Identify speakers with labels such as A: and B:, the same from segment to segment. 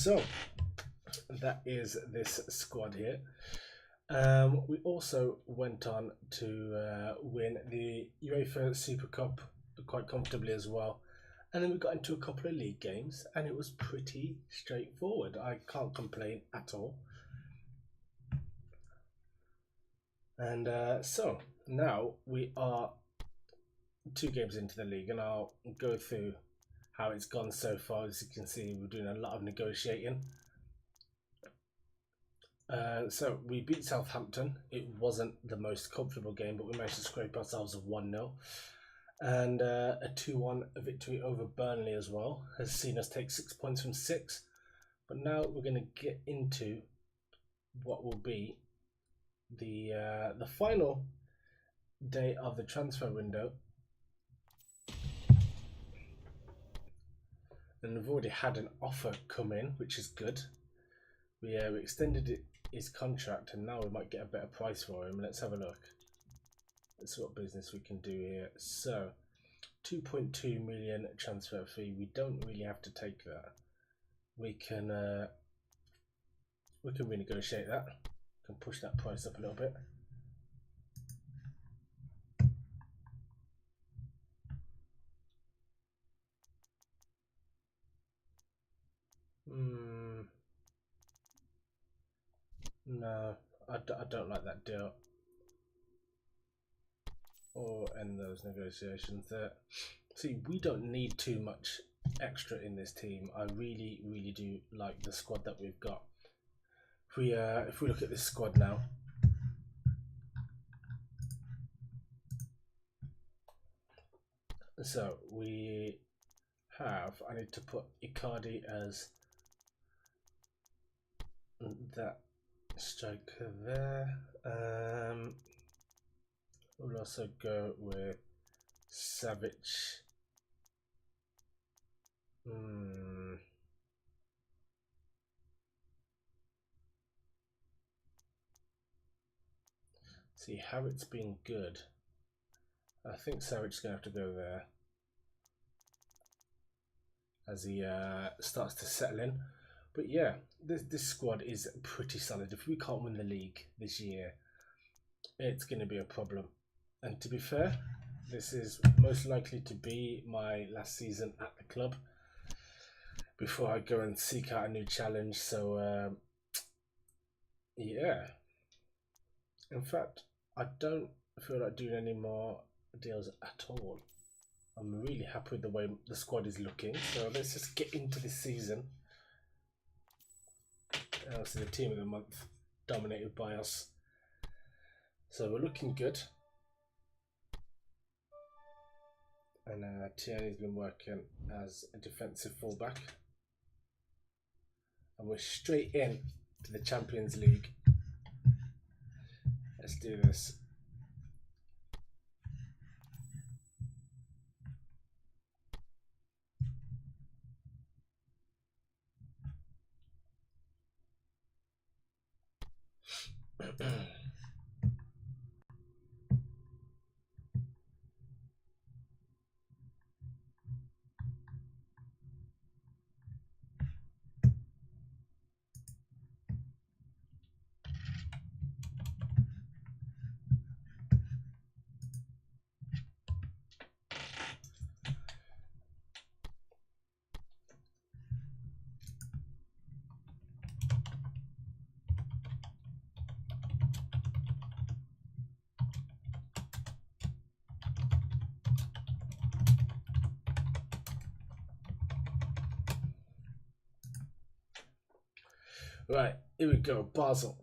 A: So that is this squad here. We also went on to win the UEFA Super Cup quite comfortably as well. And then we got into a couple of league games and it was pretty straightforward. I can't complain at all. And so now we are 2 games into the league and I'll go through how it's gone so far. As you can see, we're doing a lot of negotiating. So we beat Southampton. It wasn't the most comfortable game, but we managed to scrape ourselves a 1-0. And a 2-1 victory over Burnley as well has seen us take 6 points from 6. But now we're going to get into what will be the final day of the transfer window. And we've already had an offer come in, which is good. We extended his contract and now we might get a better price for him. Let's have a look. Let's see what business we can do here. So 2.2 million transfer fee. We don't really have to take that. We can renegotiate that. We can push that price up a little bit. No, I don't like that deal. Or end those negotiations there. See, we don't need too much extra in this team. I really do like the squad that we've got. If we look at this squad now, so we have, I need to put Icardi as that striker there. We'll also go with Savage. See how it's been good. I think Savage is going to have to go there as he starts to settle in. But yeah, this squad is pretty solid. If we can't win the league this year, it's going to be a problem. And to be fair, this is most likely to be my last season at the club before I go and seek out a new challenge. So yeah, in fact, I don't feel like doing any more deals at all. I'm really happy with the way the squad is looking. So let's just get into this season. Obviously, the team of the month dominated by us. So we're looking good. And Tierney's been working as a defensive fullback. And we're straight in to the Champions League. Let's do this. Right, here we go, Basel.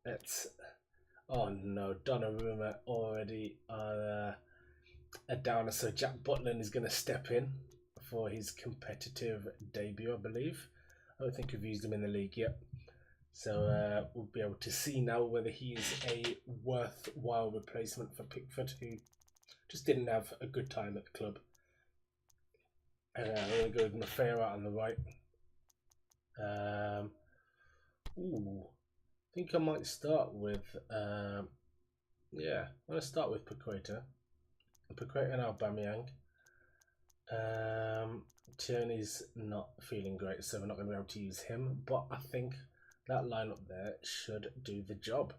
A: It's, oh no, Donnarumma already are a downer, so Jack Butland is going to step in for his competitive debut, I believe. I don't think we've used him in the league yet. So we'll be able to see now whether he is a worthwhile replacement for Pickford, who just didn't have a good time at the club. And we're going to go with Maffeo out on the right. I think I might start with, yeah, I'm going to start with Paqueta and Aubameyang. Tierney's not feeling great, so we're not going to be able to use him. But I think that lineup there should do the job.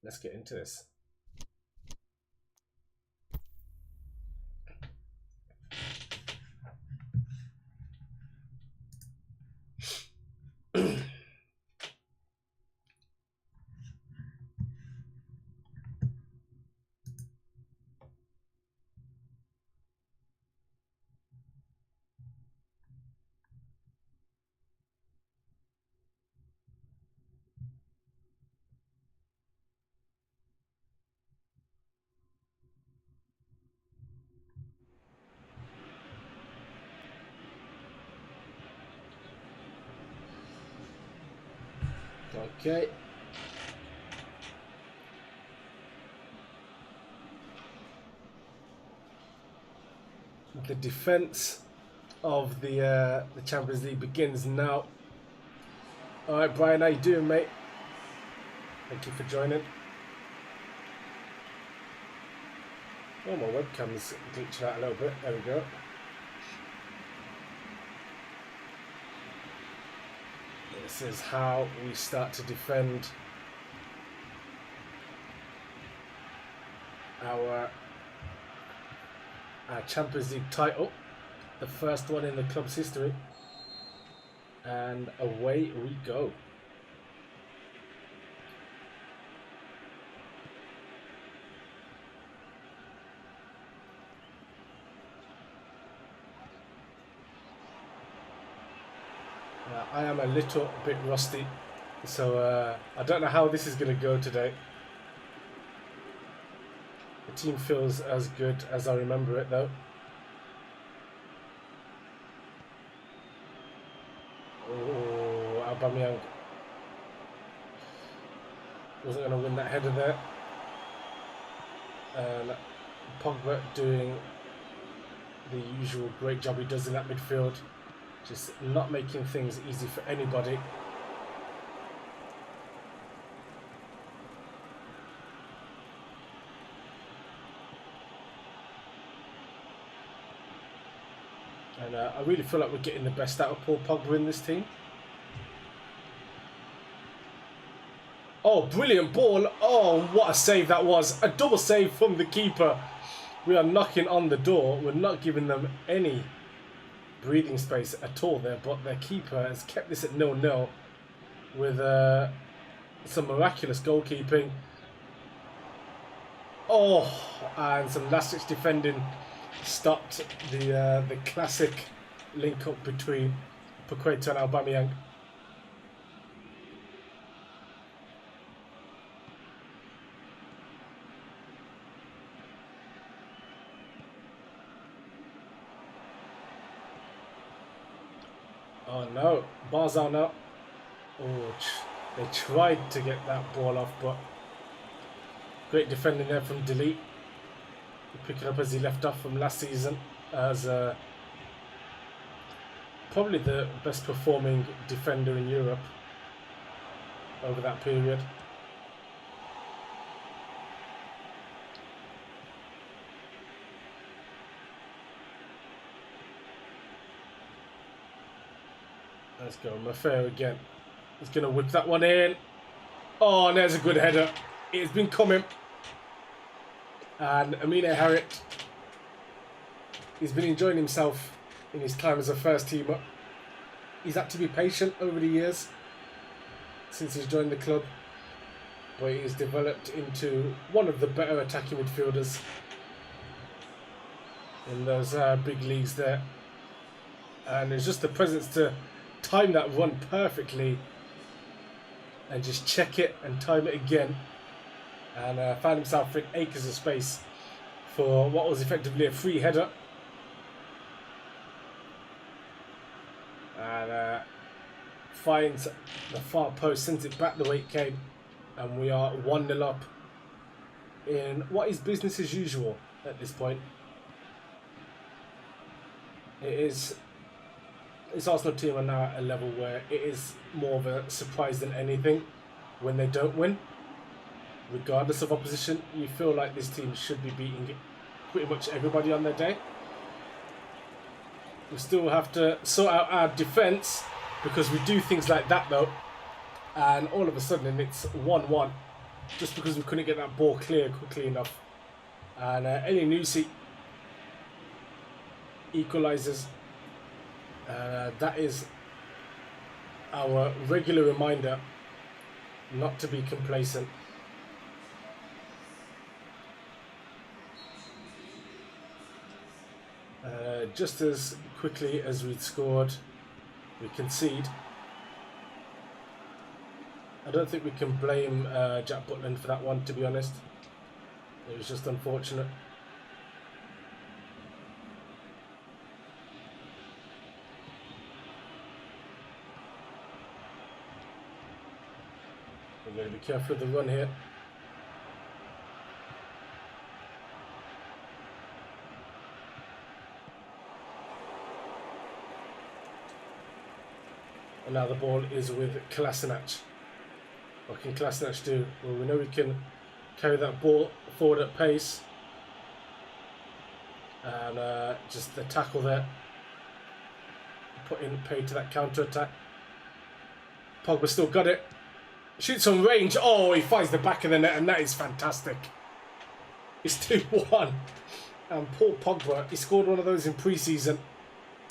A: Let's get into this. Okay. The defense of the Champions League begins now. All right, Brian, how you doing, mate? Thank you for joining. Oh, my webcam's glitching out a little bit. There we go. This is how we start to defend our Champions League title, the first one in the club's history, and away we go. I am a little bit rusty, so I don't know how this is going to go today. The team feels as good as I remember it, though. Oh, Aubameyang wasn't going to win that header there. And Pogba doing the usual great job he does in that midfield. Just not making things easy for anybody. And I really feel like we're getting the best out of Paul Pogba in this team. Oh, brilliant ball. Oh, what a save that was. A double save from the keeper. We are knocking on the door. We're not giving them any breathing space at all there, but their keeper has kept this at 0-0 with some miraculous goalkeeping. Oh, and some last-ditch defending stopped the classic link-up between Paqueta and Aubameyang. Oh no, Barzal now. Oh, they tried to get that ball off, but great defending there from Delete. Pick it up as he left off from last season as probably the best performing defender in Europe over that period. Let's go, Maffeo again. He's going to whip that one in. Oh, and there's a good header. It's been coming. And Amine Harriet, he's been enjoying himself in his time as a first teamer. He's had to be patient over the years since he's joined the club, but he's developed into one of the better attacking midfielders in those big leagues there. And it's just the presence to time that run perfectly and just check it and time it again, and found himself in acres of space for what was effectively a free header, and finds the far post, sends it back the way it came, and we are 1-0 up in what is business as usual at this point. This Arsenal team are now at a level where it is more of a surprise than anything when they don't win. Regardless of opposition, you feel like this team should be beating pretty much everybody on their day. We still have to sort out our defence because we do things like that though. And all of a sudden it's 1-1 just because we couldn't get that ball clear quickly enough. And Elyounoussi equalises. That is our regular reminder not to be complacent. Just as quickly as we'd scored, we concede. I don't think we can blame Jack Butland for that one, to be honest. It was just unfortunate. We're going to be careful with the run here. And now the ball is with Kolasinac. What can Kolasinac do? Well, we know we can carry that ball forward at pace. And just the tackle there. Put in paid to that counter attack. Pogba still got it. Shoots on range. Oh, he finds the back of the net, and that is fantastic. It's 2-1. And Paul Pogba, he scored one of those in pre-season,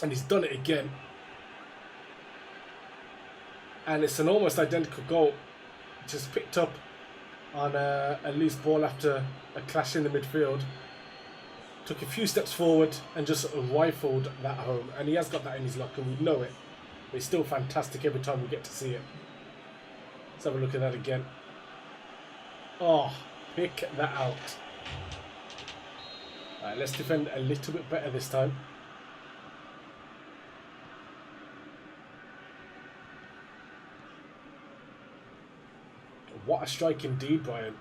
A: and he's done it again. And it's an almost identical goal. Just picked up on a loose ball after a clash in the midfield. Took a few steps forward and just rifled that home. And he has got that in his locker, we know it. But it's still fantastic every time we get to see it. Let's have a look at that again. Oh, pick that out. Alright, let's defend a little bit better this time. What a strike indeed, Brian.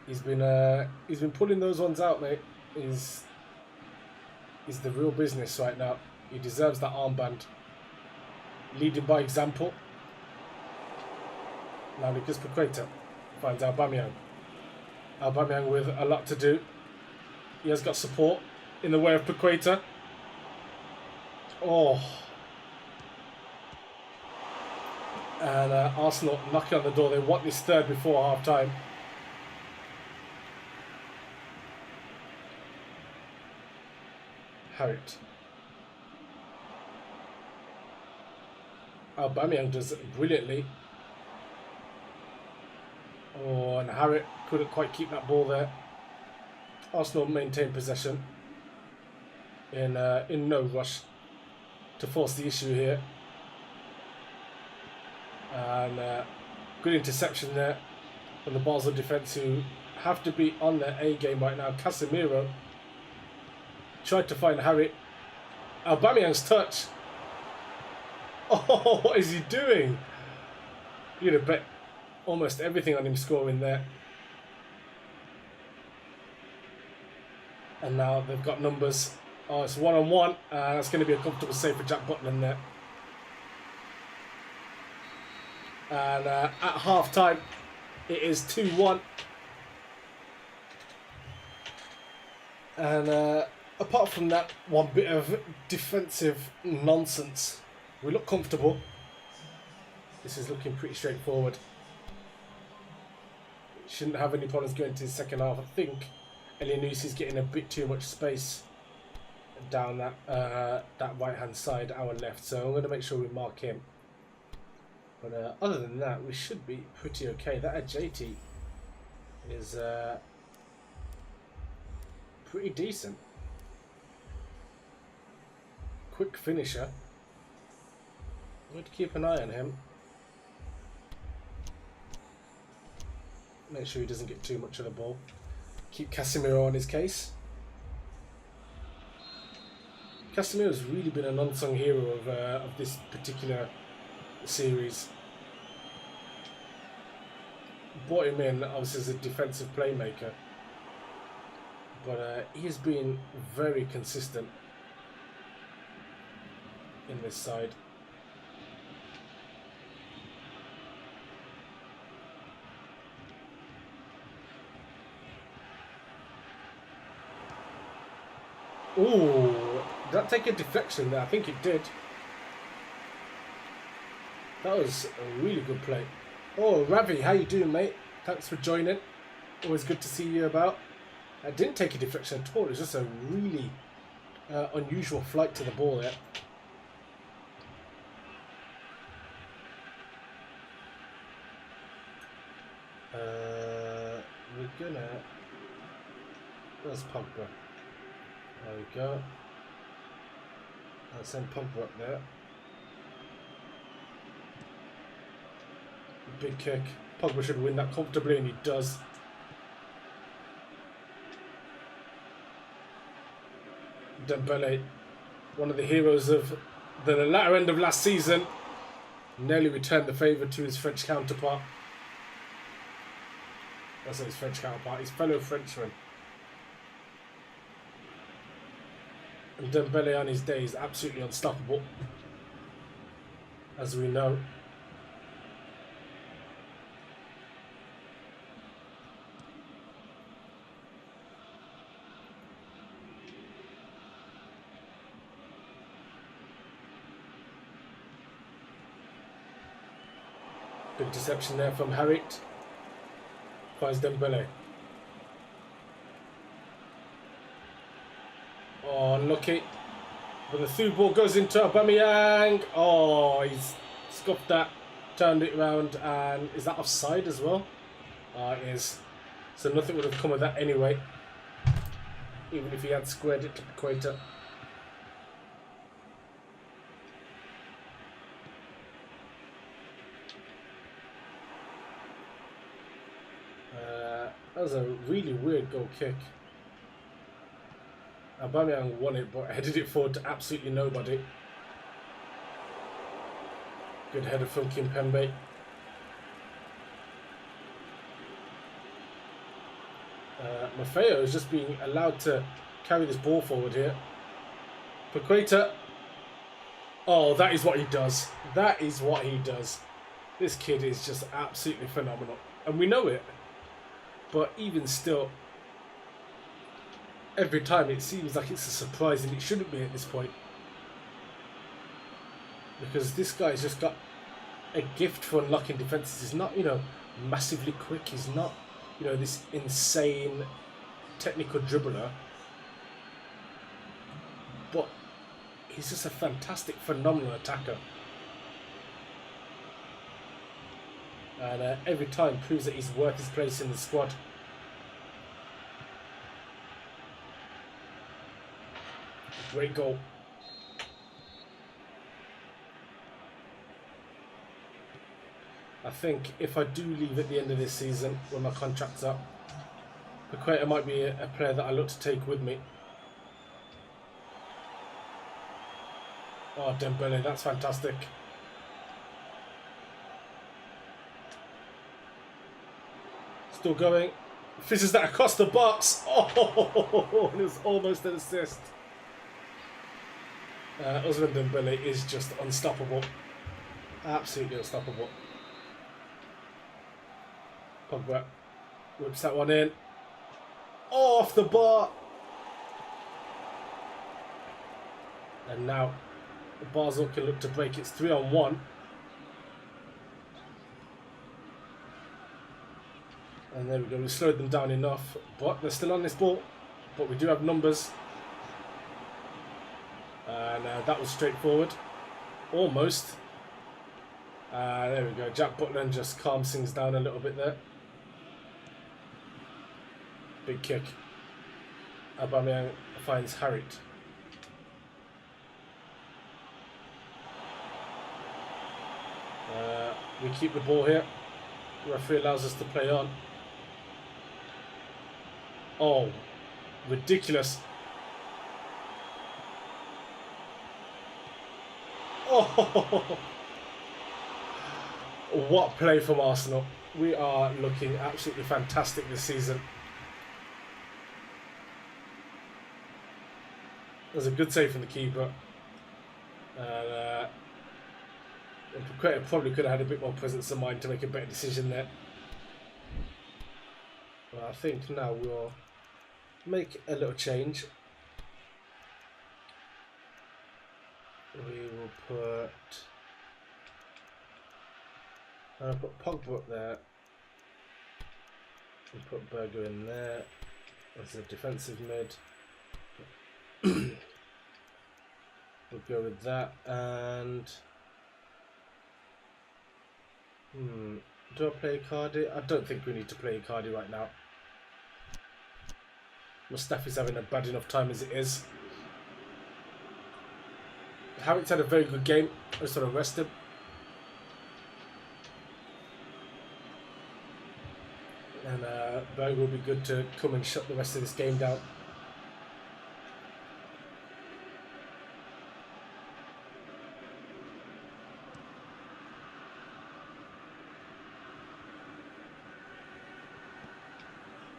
A: He's been pulling those ones out, mate. He's the real business right now. He deserves that armband. Leading by example. Now Lucas Paqueta finds Aubameyang. Aubameyang with a lot to do. He has got support in the way of Paqueta. Oh. And Arsenal knocking on the door. They want this third before half time. Harriet. Aubameyang does it brilliantly. Oh, and Harriet couldn't quite keep that ball there. Arsenal maintain possession in no rush to force the issue here. And good interception there from the Basel defence, who have to be on their A game right now. Casemiro tried to find Harriet. Aubameyang's touch. Oh, what is he doing? You'd have bet almost everything on him scoring there. And now they've got numbers. Oh, it's 1-on-1. That's going to be a comfortable save for Jack Butland there. And at half time, it is 2-1. And apart from that one bit of defensive nonsense, we look comfortable. This is looking pretty straightforward. Shouldn't have any problems going to the second half. I think Elyounoussi is getting a bit too much space down that right hand side, our left. So I'm going to make sure we mark him. But other than that, we should be pretty okay. That JT is pretty decent. Quick finisher. I'm going to keep an eye on him. Make sure he doesn't get too much of the ball. Keep Casemiro on his case. Casemiro's really been an unsung hero of this particular series. Brought him in obviously as a defensive playmaker, but he has been very consistent in this side. Ooh, Did that take a deflection there? I think it did. That was a really good play. Oh, Ravi, how you doing, mate? Thanks for joining. Always good to see you about. I didn't take a deflection at all. It was just a really unusual flight to the ball there. We're gonna... Where's Pogba? There we go. I'll send Pogba up there. Big kick. Pogba should win that comfortably, and he does. Dembele, one of the heroes of the latter end of last season, nearly returned the favour to his French counterpart. That's not his French counterpart, his fellow Frenchman. And Dembele on his day is absolutely unstoppable, as we know. Good deception there from Harit. Finds Dembele. Oh, unlucky. But the through ball goes into Aubameyang. Oh, he's scuffed that, turned it around, and is that offside as well? It is. So nothing would have come of that anyway, even if he had squared it to Equator. That was a really weird goal kick. Aubameyang won it, but headed it forward to absolutely nobody. Good header from Kimpembe. Maffeo is just being allowed to carry this ball forward here. Paqueta. Oh, that is what he does. That is what he does. This kid is just absolutely phenomenal. And we know it. But even still, every time it seems like it's a surprise, and it shouldn't be at this point. Because this guy's just got a gift for unlocking defences. He's not, massively quick. He's not, this insane technical dribbler. But he's just a fantastic, phenomenal attacker. And every time proves that he's worth his place in the squad. Great goal. I think if I do leave at the end of this season, when my contract's up, Paqueta might be a player that I look to take with me. Oh, Dembele, that's fantastic. Still going. Fizzes that across the box. Oh, it was almost an assist. Ousmane Dembele is just unstoppable. Absolutely unstoppable. Pogba whips that one in. Oh, off the bar. And now Basel can look to break. It's 3-on-1. And there we go. We slowed them down enough, but they're still on this ball. But we do have numbers. And that was straightforward. Almost. There we go. Jack Butland just calms things down a little bit there. Big kick. Aubameyang finds Harit. We keep the ball here. The referee allows us to play on. Oh, ridiculous. Oh, what play from Arsenal. We are looking absolutely fantastic this season. There's a good save from the keeper. And Paqueta probably could have had a bit more presence of mind to make a better decision there. But I think now we'll make a little change. We will put... I'll put Pogba up there. We'll put Berger in there as a defensive mid. We'll go with that. And do I play Icardi? I don't think we need to play Icardi right now. Mustafi's having a bad enough time as it is. Havertz had a very good game. I just sort of rest him. And Berg will be good to come and shut the rest of this game down.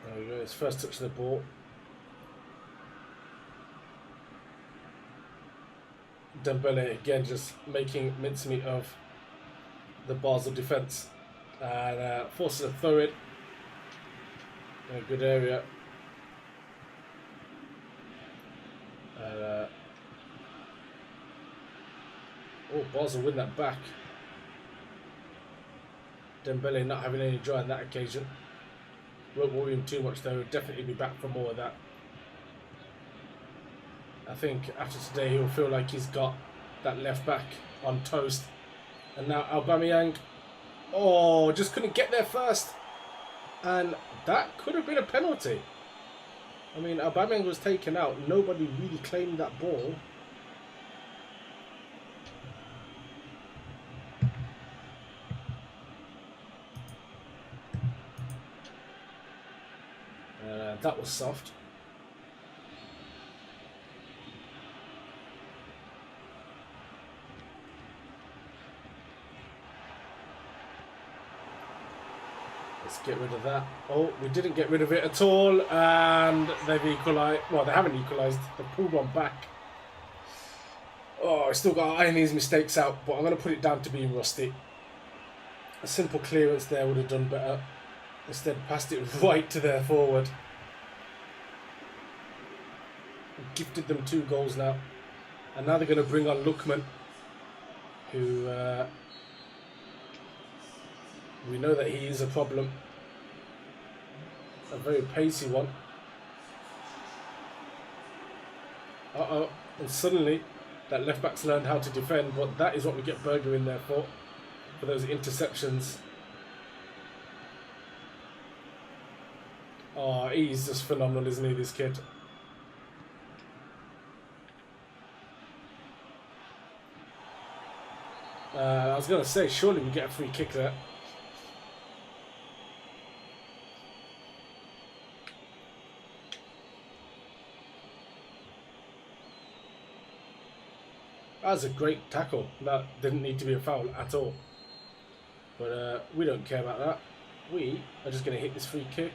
A: There we go, his first touch of the ball. Dembele again just making mincemeat of the Basel defence and forces a throw in a good area. Basel win that back. Dembele not having any joy on that occasion. Won't worry him too much though, he'll definitely be back for more of that. I think after today he'll feel like he's got that left back on toast. And now Aubameyang, just couldn't get there first. And that could have been a penalty. I mean, Aubameyang was taken out. Nobody really claimed that ball. That was soft. Let's get rid of that. Oh, we didn't get rid of it at all. And they've equalised. Well, they haven't equalised. They've pulled one back. I still got to iron these mistakes out, but I'm going to put it down to being rusty. A simple clearance there would have done better. Instead, passed it right to their forward. Gifted them 2 goals now. And now they're going to bring on Lookman, who we know that he is a problem. A very pacey one. And suddenly that left back's learned how to defend, but that is what we get Berger in there for those interceptions. He's just phenomenal, isn't he, this kid? I was going to say, surely we get a free kick there. That was a great tackle. That didn't need to be a foul at all. But we don't care about that. We are just going to hit this free kick.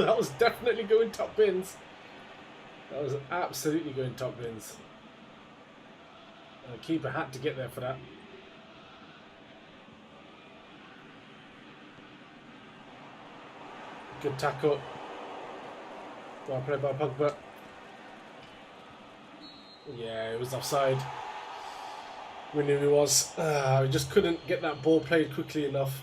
A: That was definitely going top bins. That was absolutely going top bins. And the keeper had to get there for that. Good tackle. Well played by Pogba. Yeah, it was offside. We knew he was. We just couldn't get that ball played quickly enough.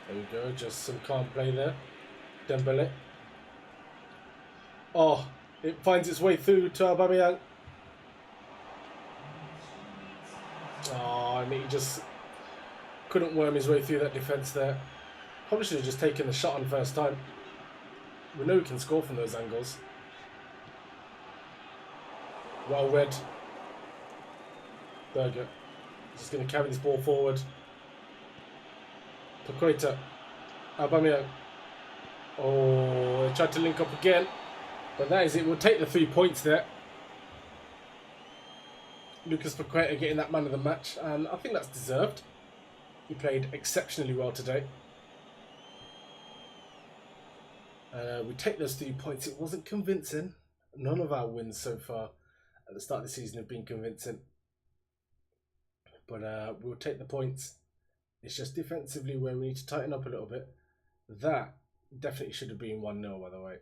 A: There we go, just some calm play there. Dembele. It finds its way through to Aubameyang. And he just couldn't worm his way through that defence there. Probably should have just taken the shot on first time. We know we can score from those angles. Well read. Berger. Just going to carry this ball forward. Paqueta. Aubameyang. They tried to link up again. But that is it. We'll take the 3 points there. Lucas Paqueta getting that man of the match. And I think that's deserved. He played exceptionally well today. We take those 3 points. It wasn't convincing. None of our wins so far at the start of the season have been convincing. But we'll take the points. It's just defensively where we need to tighten up a little bit. That definitely should have been 1-0, by the way.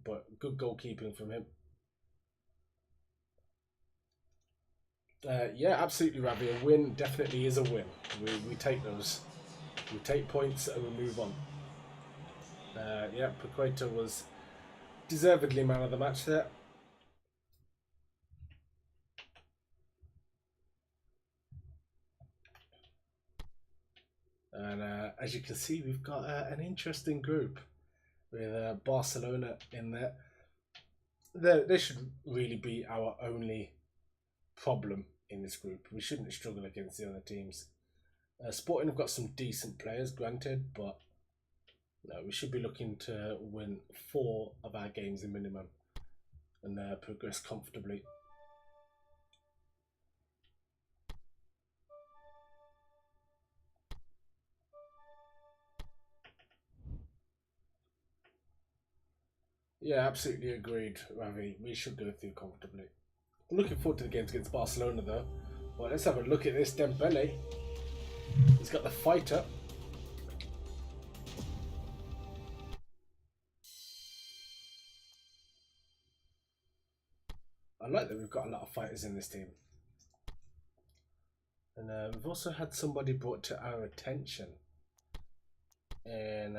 A: But good goalkeeping from him. Yeah, absolutely, Ravi. A win definitely is a win. We take those. We take points and we move on. Yeah, Paqueta was deservedly man of the match there. And as you can see, we've got an interesting group with Barcelona in there. They should really be our only problem in this group. We shouldn't struggle against the other teams. Sporting have got some decent players, granted, but no, we should be looking to win 4 of our games in minimum and progress comfortably. Yeah, absolutely agreed, Ravi. We should go through comfortably. I'm looking forward to the games against Barcelona, though. Well, let's have a look at this Dembele. He's got the fighter. I like that we've got a lot of fighters in this team. And we've also had somebody brought to our attention. And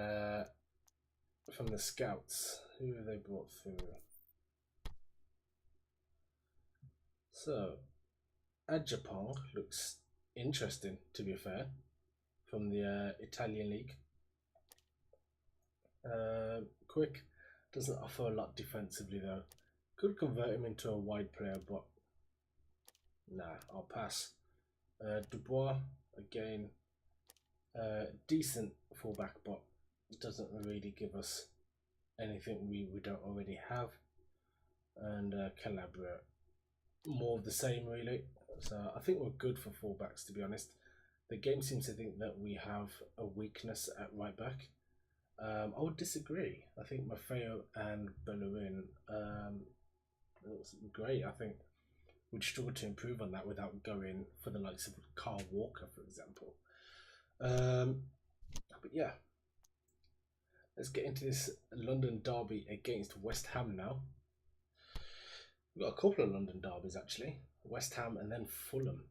A: from the scouts. Who have they brought through? So, Ajapong looks interesting, to be fair, from the Italian league. Quick, doesn't offer a lot defensively though. Could convert him into a wide player, but nah, I'll pass. Dubois, again, decent fullback, but doesn't really give us anything we don't already have. And Calabria, more of the same really. So I think we're good for fullbacks, to be honest. The game seems to think that we have a weakness at right back. I would disagree. I think Maffeo and Bellerin looks great. I think we'd struggle to improve on that without going for the likes of Carl Walker, for example. But yeah, let's get into this London derby against West Ham now. We've got a couple of London derbies actually. West Ham and then Fulham.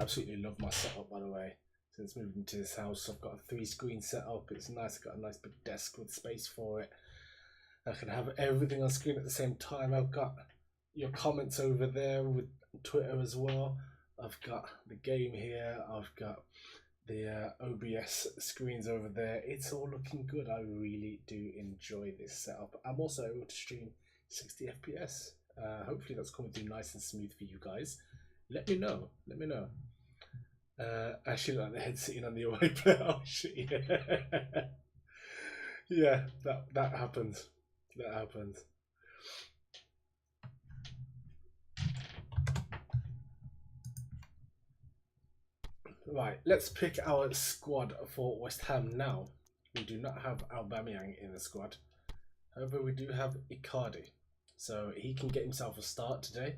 A: Absolutely love my setup, by the way. Since moving to this house, I've got a 3-screen setup. It's nice. I've got a nice big desk with space for it. I can have everything on screen at the same time. I've got your comments over there with Twitter as well. I've got the game here. I've got the OBS screens over there. It's all looking good. I really do enjoy this setup. I'm also able to stream 60 FPS. Hopefully that's coming through nice and smooth for you guys. Let me know. Let me know. I actually like the head sitting on the away player. Oh shit! Yeah, yeah, that happens. That happens. Right, let's pick our squad for West Ham now. We do not have Aubameyang in the squad. However, we do have Icardi, so he can get himself a start today.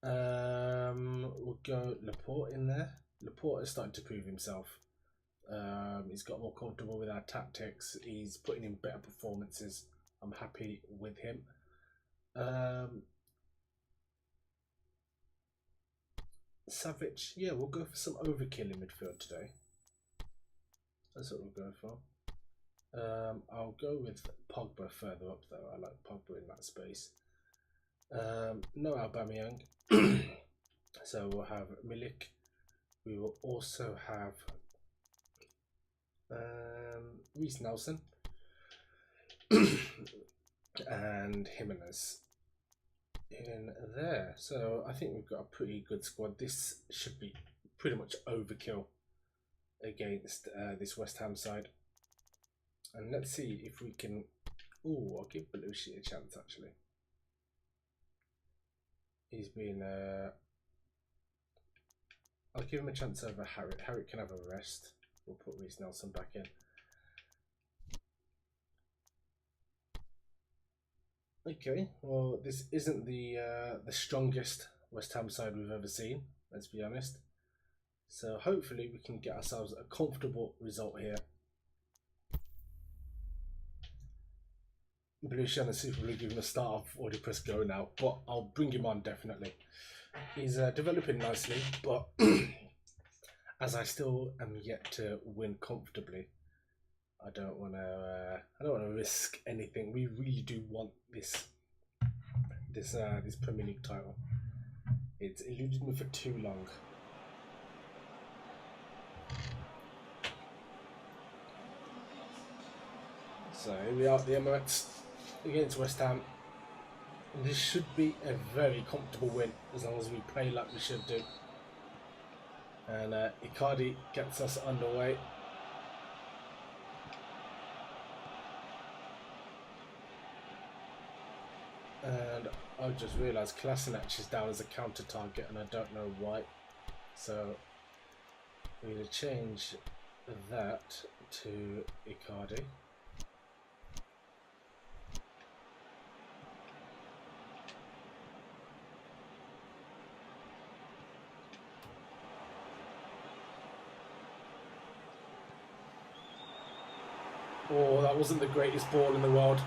A: We'll go Laporte in there. Laporte is starting to prove himself. He's got more comfortable with our tactics. He's putting in better performances. I'm happy with him. Savic, yeah, we'll go for some overkill in midfield today. That's what we'll go for. I'll go with Pogba further up though. I like Pogba in that space. No Aubameyang. So we'll have Milik. We will also have Reece Nelson and Jimenez in there. So I think we've got a pretty good squad. This should be pretty much overkill against this West Ham side. And let's see if we can... Ooh, I'll give Belushi a chance actually. He's been... I'll give him a chance over Harriet. Harriet can have a rest. We'll put Reece Nelson back in. Okay, well, this isn't the strongest West Ham side we've ever seen, let's be honest. So hopefully we can get ourselves a comfortable result here. Belushi and the Super League giving a start. I've already pressed go now, but I'll bring him on definitely. He's developing nicely, but as I still am yet to win comfortably, I don't want to risk anything. We really do want this Premier League title. It's eluded me for too long. So here we are at the Emirates against West Ham. This should be a very comfortable win as long as we play like we should do. And Icardi gets us underway. And I just realised Kolasinac is down as a counter target and I don't know why. So we're going to change that to Icardi. Oh, that wasn't the greatest ball in the world.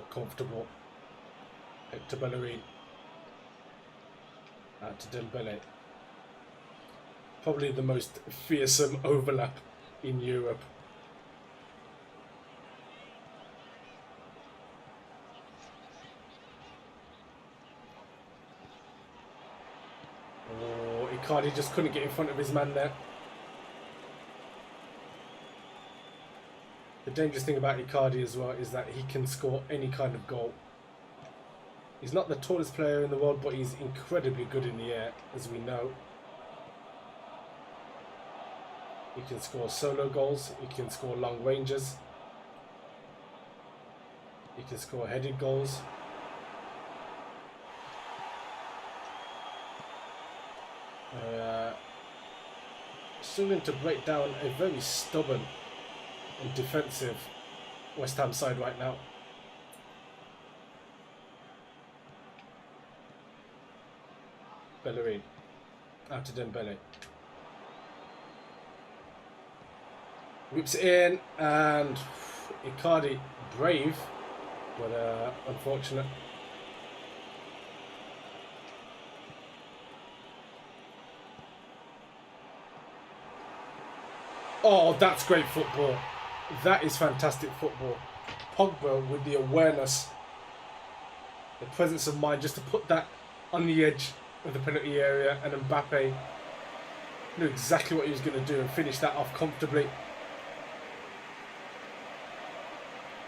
A: Comfortable. Hector Bellerin. Out to Dembele. Probably the most fearsome overlap in Europe. Oh, Icardi just couldn't get in front of his man there. The dangerous thing about Icardi as well is that he can score any kind of goal. He's not the tallest player in the world, but he's incredibly good in the air, as we know. He can score solo goals, he can score long ranges, he can score headed goals. Struggling to break down a very stubborn and defensive West Ham side right now. Bellerin out to Dembele. Whips it in and Icardi, brave, but unfortunate. Oh, that's great football. That is fantastic football. Pogba with the awareness, the presence of mind just to put that on the edge of the penalty area, and Mbappe knew exactly what he was going to do and finish that off comfortably.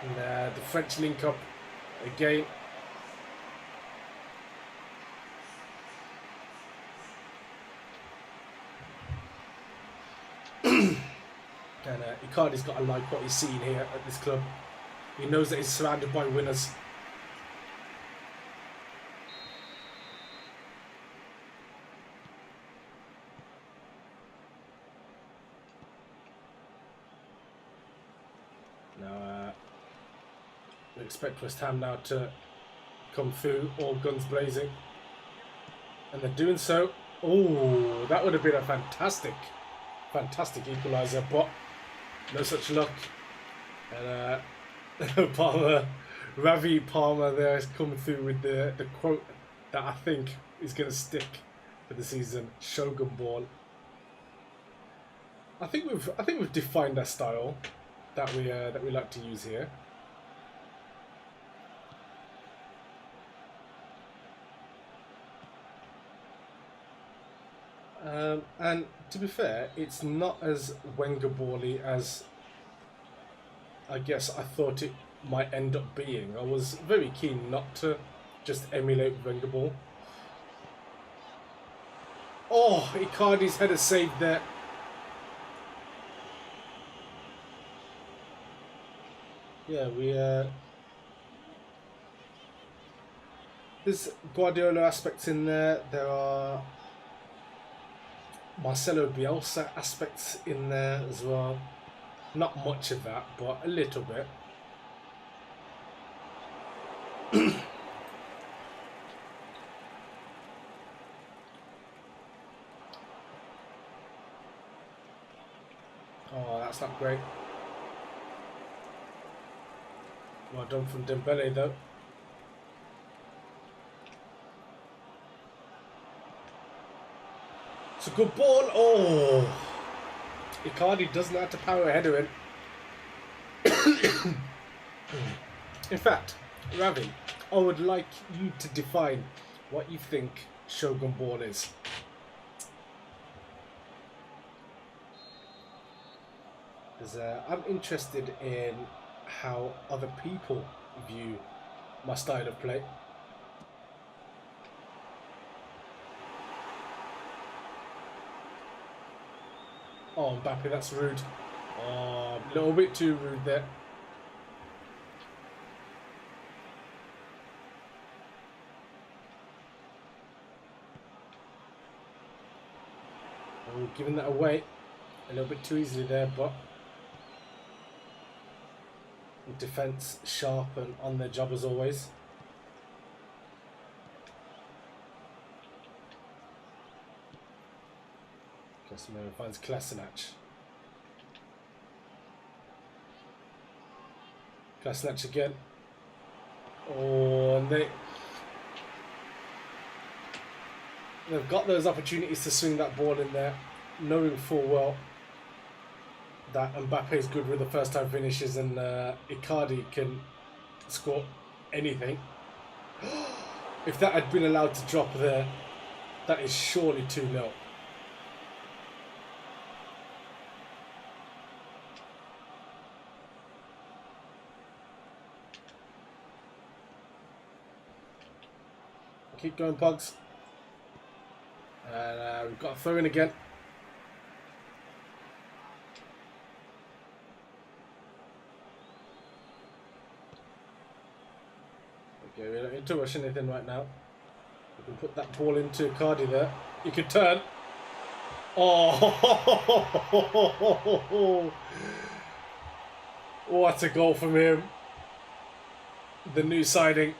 A: And the French link up again. And Icardi's got to like what he's seeing here at this club. He knows that he's surrounded by winners. Now, we expect West Ham now to come through, all guns blazing. And they're doing so. Oh, that would have been a fantastic equaliser, but no such luck. And Ravi Palmer there is coming through with the quote that I think is going to stick for the season: Shogun ball. I think we've defined our style that we like to use here. And to be fair, it's not as Wenger bally as I guess I thought it might end up being. I was very keen not to just emulate Wenger ball. Oh, Icardi's header saved there. Yeah, there's Guardiola aspects in there. There are Marcelo Bielsa aspects in there as well. Not much of that, but a little bit. Oh, that's not great. Well done from Dembele though. It's a good ball. Oh, Icardi doesn't have to power a header in. In fact, Ravi, I would like you to define what you think Shogun ball is. Because I'm interested in how other people view my style of play. Oh, Mbappe, that's rude. Oh, a little bit too rude there. Oh, giving that away a little bit too easily there, but defense sharp and on their job as always. Casemiro finds Kolasinac. Kolasinac again. Oh, and they've got those opportunities to swing that ball in there, knowing full well that Mbappe is good with the first time finishes and Icardi can score anything. If that had been allowed to drop there, that is surely 2-0. Keep going, Pugs. And we've got a throw in again. Okay, we don't need to rush anything right now. We can put that ball into Icardi there. He can turn. Oh! What a goal from him. The new signing.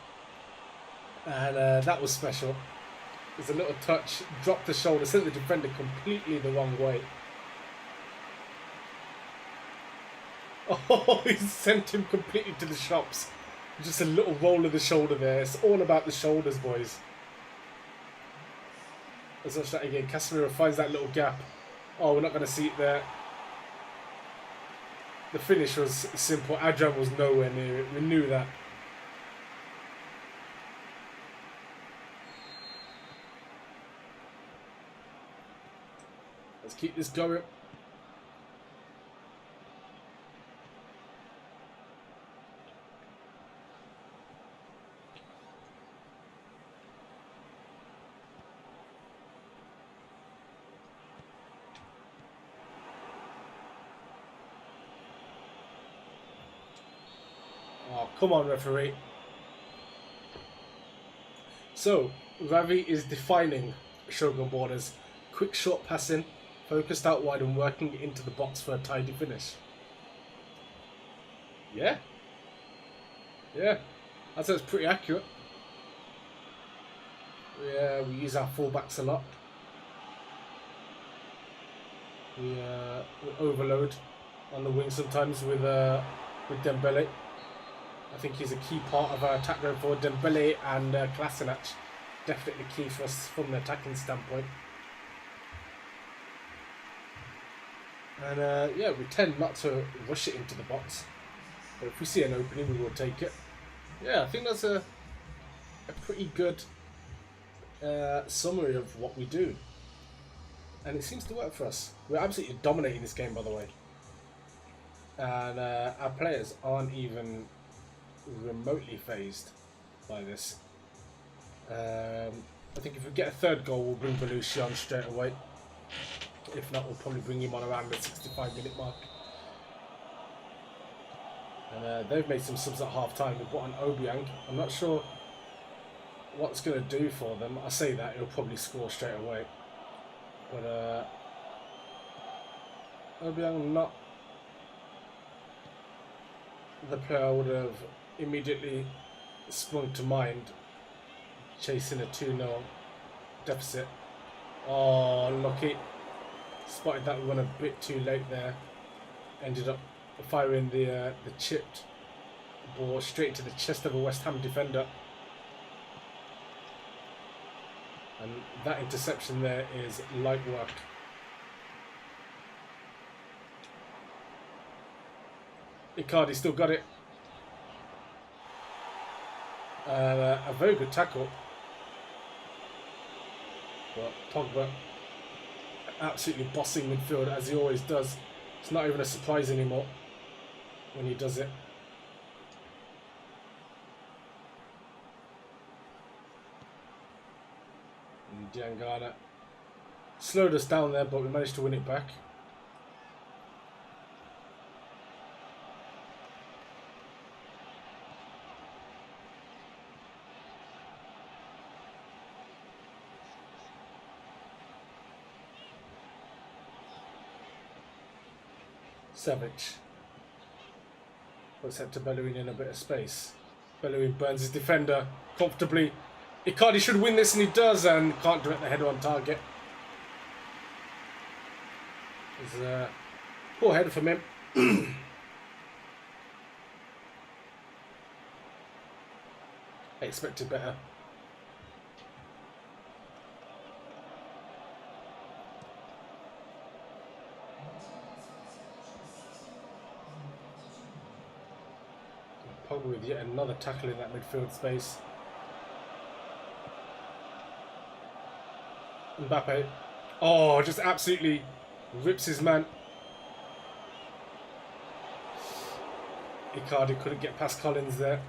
A: And that was special. There's a little touch, dropped the shoulder, sent the defender completely the wrong way. Oh, he sent him completely to the shops. Just a little roll of the shoulder there. It's all about the shoulders, boys. Let's watch that again. Casemiro finds that little gap. Oh, we're not going to see it there. The finish was simple. Adrian was nowhere near it. We knew that. Let's keep this going. Oh, come on, referee. So, Ravi is defining Shogun borders. Quick short passing, focused out wide and working into the box for a tidy finish. Yeah. Yeah. I'd say it's pretty accurate. Yeah, we use our fullbacks a lot. We overload on the wing sometimes with Dembele. I think he's a key part of our attack going forward. Dembele and Kolasinac, definitely key for us from an attacking standpoint. And yeah, we tend not to rush it into the box. But if we see an opening, we will take it. Yeah, I think that's a pretty good summary of what we do. And it seems to work for us. We're absolutely dominating this game, by the way. And our players aren't even remotely phased by this. I think if we get a third goal, we'll bring Belushi on straight away. If not, we'll probably bring him on around the 65-minute mark. And they've made some subs at half-time. They brought on Obiang. I'm not sure what it's going to do for them. I say that, he'll probably score straight away. But Obiang, not the player I would have immediately sprung to mind chasing a 2-0 deficit. Oh, lucky. Spotted that one a bit too late there. Ended up firing the chipped ball straight to the chest of a West Ham defender. And that interception there is light work. Icardi still got it. A very good tackle. But Pogba absolutely bossing midfield as he always does. It's not even a surprise anymore when he does it. And Diangana slowed us down there, but we managed to win it back. Savage puts Hector Bellerin in a bit of space. Bellerin burns his defender comfortably. Icardi should win this, and he does, and can't direct the header on target. It's a poor header from him. I expected better. Pogba with yet another tackle in that midfield space. Mbappe. Oh, just absolutely rips his man. Icardi couldn't get past Collins there.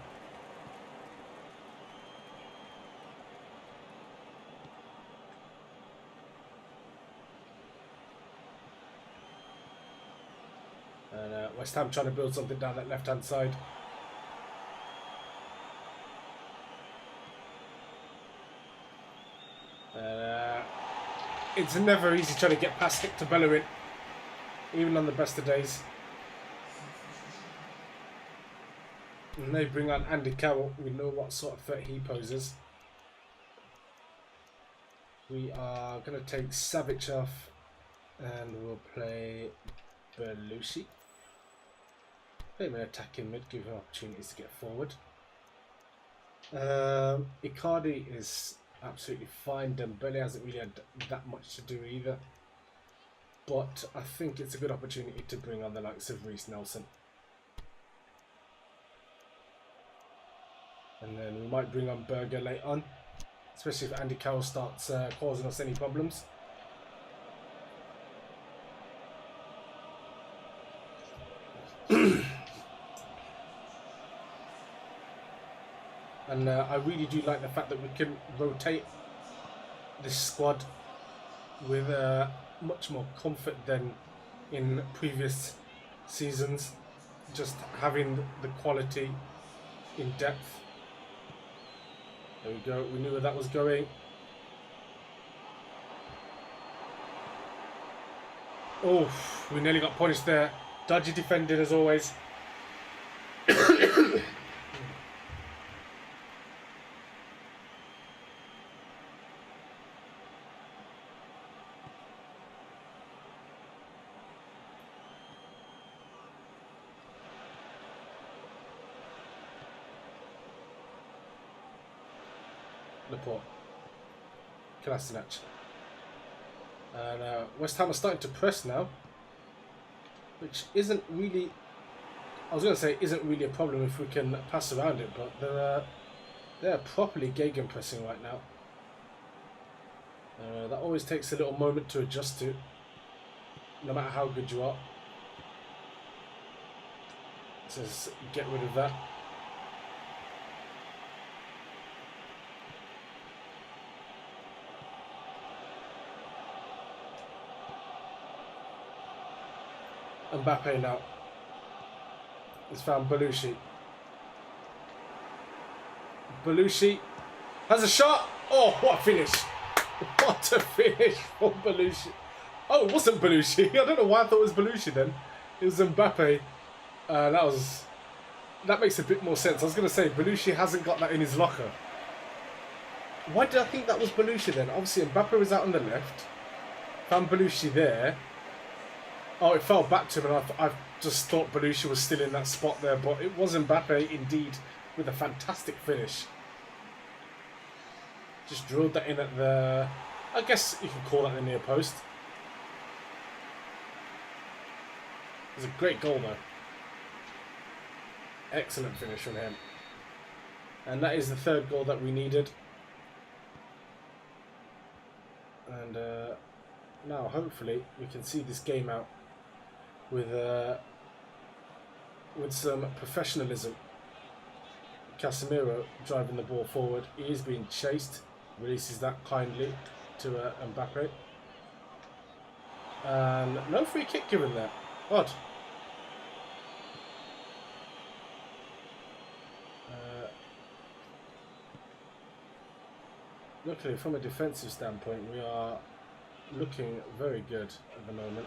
A: And West Ham trying to build something down that left-hand side. It's never easy trying to get past Hector Bellerin, even on the best of days. And they bring on Andy Carroll. We know what sort of threat he poses. We are going to take Savic off, and we'll play Belushi. Play him in attacking mid, give him opportunities to get forward. Icardi is absolutely fine. Dembele hasn't really had that much to do either. But I think it's a good opportunity to bring on the likes of Reece Nelson. And then we might bring on Berger late on, especially if Andy Carroll starts causing us any problems. And I really do like the fact that we can rotate this squad with much more comfort than in previous seasons. Just having the quality in depth. There we go. We knew where that was going. Oh, we nearly got punished there. Dodgy defending as always. Laporte, Kolasinac, and West Ham are starting to press now, which isn't really, I was going to say isn't really a problem if we can pass around it, but they're properly gegenpressing right now. That always takes a little moment to adjust to, no matter how good you are. Just get rid of that. Mbappe now. He's found Belushi. Belushi has a shot. Oh, what a finish. What a finish from Belushi. Oh, it wasn't Belushi. I don't know why I thought it was Belushi then. It was Mbappe. That makes a bit more sense. I was going to say, Belushi hasn't got that in his locker. Why did I think that was Belushi then? Obviously, Mbappe was out on the left. Found Belushi there. Oh, it fell back to him, and I just thought Belushi was still in that spot there, but it was Mbappe indeed with a fantastic finish. Just drilled that in at the, I guess you could call that the near post. It was a great goal though. Excellent finish from him. And that is the third goal that we needed. And now hopefully we can see this game out with some professionalism. Casemiro driving the ball forward. He is being chased. Releases that kindly to Mbappe. And no free kick given there. Odd. Luckily, from a defensive standpoint, we are looking very good at the moment.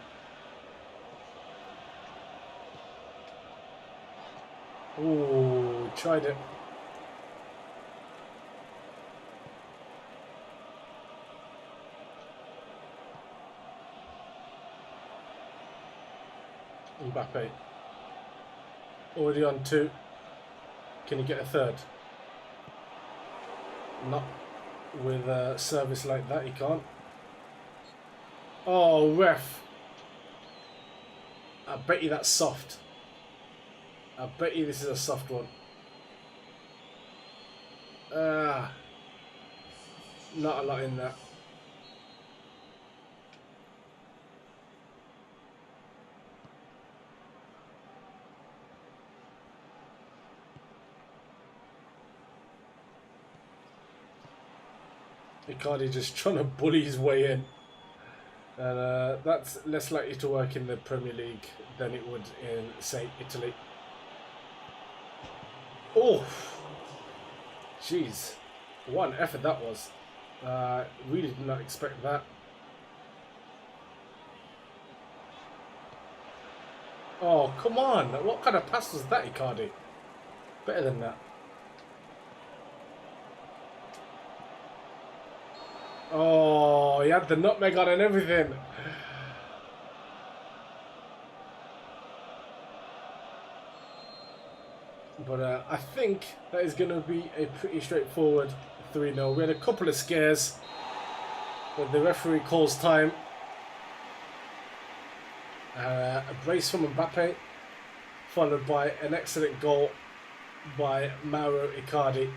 A: Ooh, tried it. Mbappe. Already on 2. Can you get a third? Not with a service like that, he can't. Oh, ref. I bet you that's soft. I bet you this is a soft one. Not a lot in that. Icardi just trying to bully his way in. And that's less likely to work in the Premier League than it would in, say, Italy. Oh! Jeez. What an effort that was. Really did not expect that. Oh, come on. What kind of pass was that, Icardi? Better than that. Oh, he had the nutmeg on and everything. But I think that is going to be a pretty straightforward 3-0. We had a couple of scares, but the referee calls time. A brace from Mbappe, followed by an excellent goal by Mauro Icardi.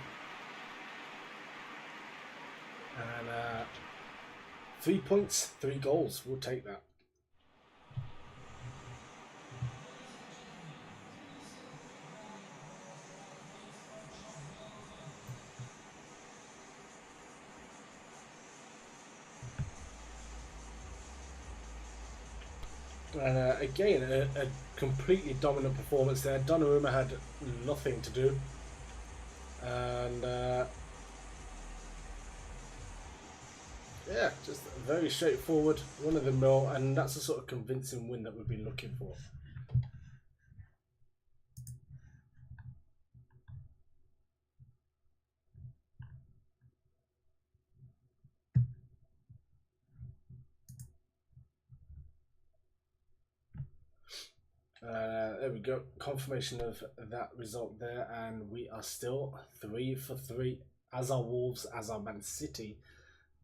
A: And 3 points, 3 goals. We'll take that. And again, a completely dominant performance there. Donnarumma had nothing to do. And yeah, just very straightforward, run-of-the-mill, and that's the sort of convincing win that we've been looking for. There we go, confirmation of that result there, and we are still 3 for 3, as are Wolves, as are Man City,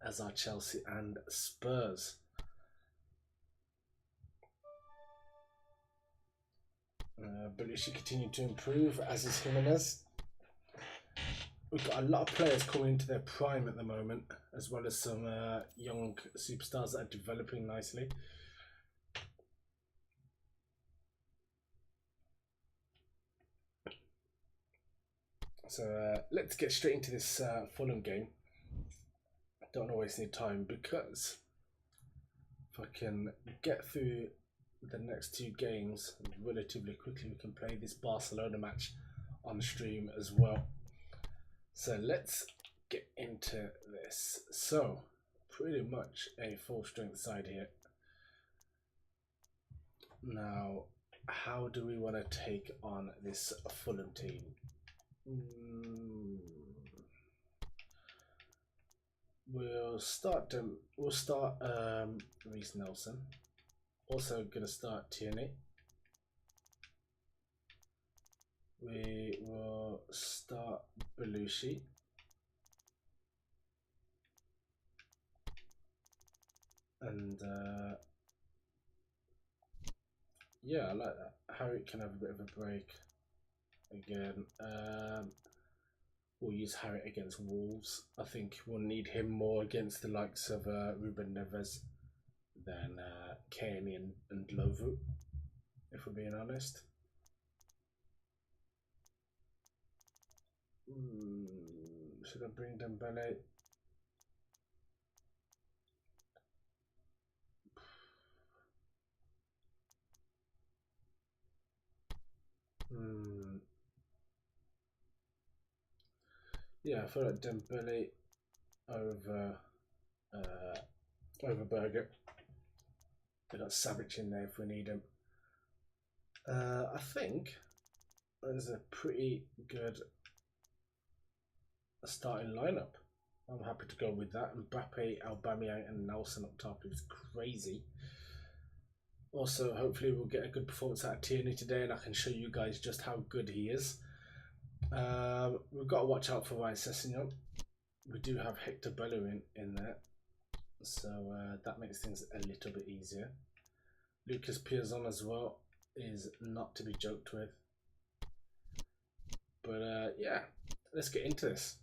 A: as are Chelsea and Spurs. Belushi continued to improve, as is Jimenez. we've got a lot of players coming into their prime at the moment, as well as some young superstars that are developing nicely. So let's get straight into this Fulham game. I don't want to waste any time, because if I can get through the next two games relatively quickly, we can play this Barcelona match on stream as well. So let's get into this. So pretty much a full strength side here. Now, how do we want to take on this Fulham team? We'll start Reece Nelson. Also gonna start Tierney. We will start Belushi. And yeah, I like that. Harry can have a bit of a break again. We'll use Harry against Wolves. I think we'll need him more against the likes of Ruben Neves than Kearney and Lovu, if we're being honest. Should I bring Dembele? Yeah, I feel like Dembele over Berger. They got Savic in there if we need him. I think there's a pretty good starting lineup. I'm happy to go with that. Mbappe, Aubameyang, and Nelson up top is crazy. Also, hopefully we'll get a good performance out of Tierney today, and I can show you guys just how good he is. We've got to watch out for Ryan Sessegnon. We do have Hector Bellerin in there, so that makes things a little bit easier. Lucas Piazon as well is not to be joked with. But yeah, let's get into this.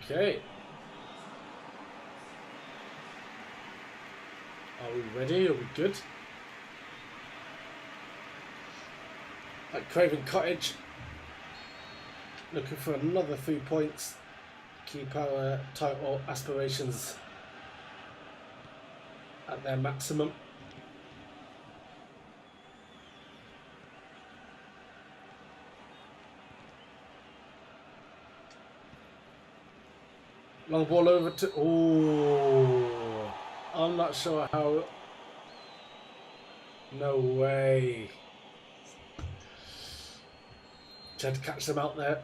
A: Okay. Are we ready? Are we good? At Craven Cottage, looking for another 3 points. Keep our title aspirations at their maximum. Long ball over to... Oh, I'm not sure how... No way. Tried to catch them out there.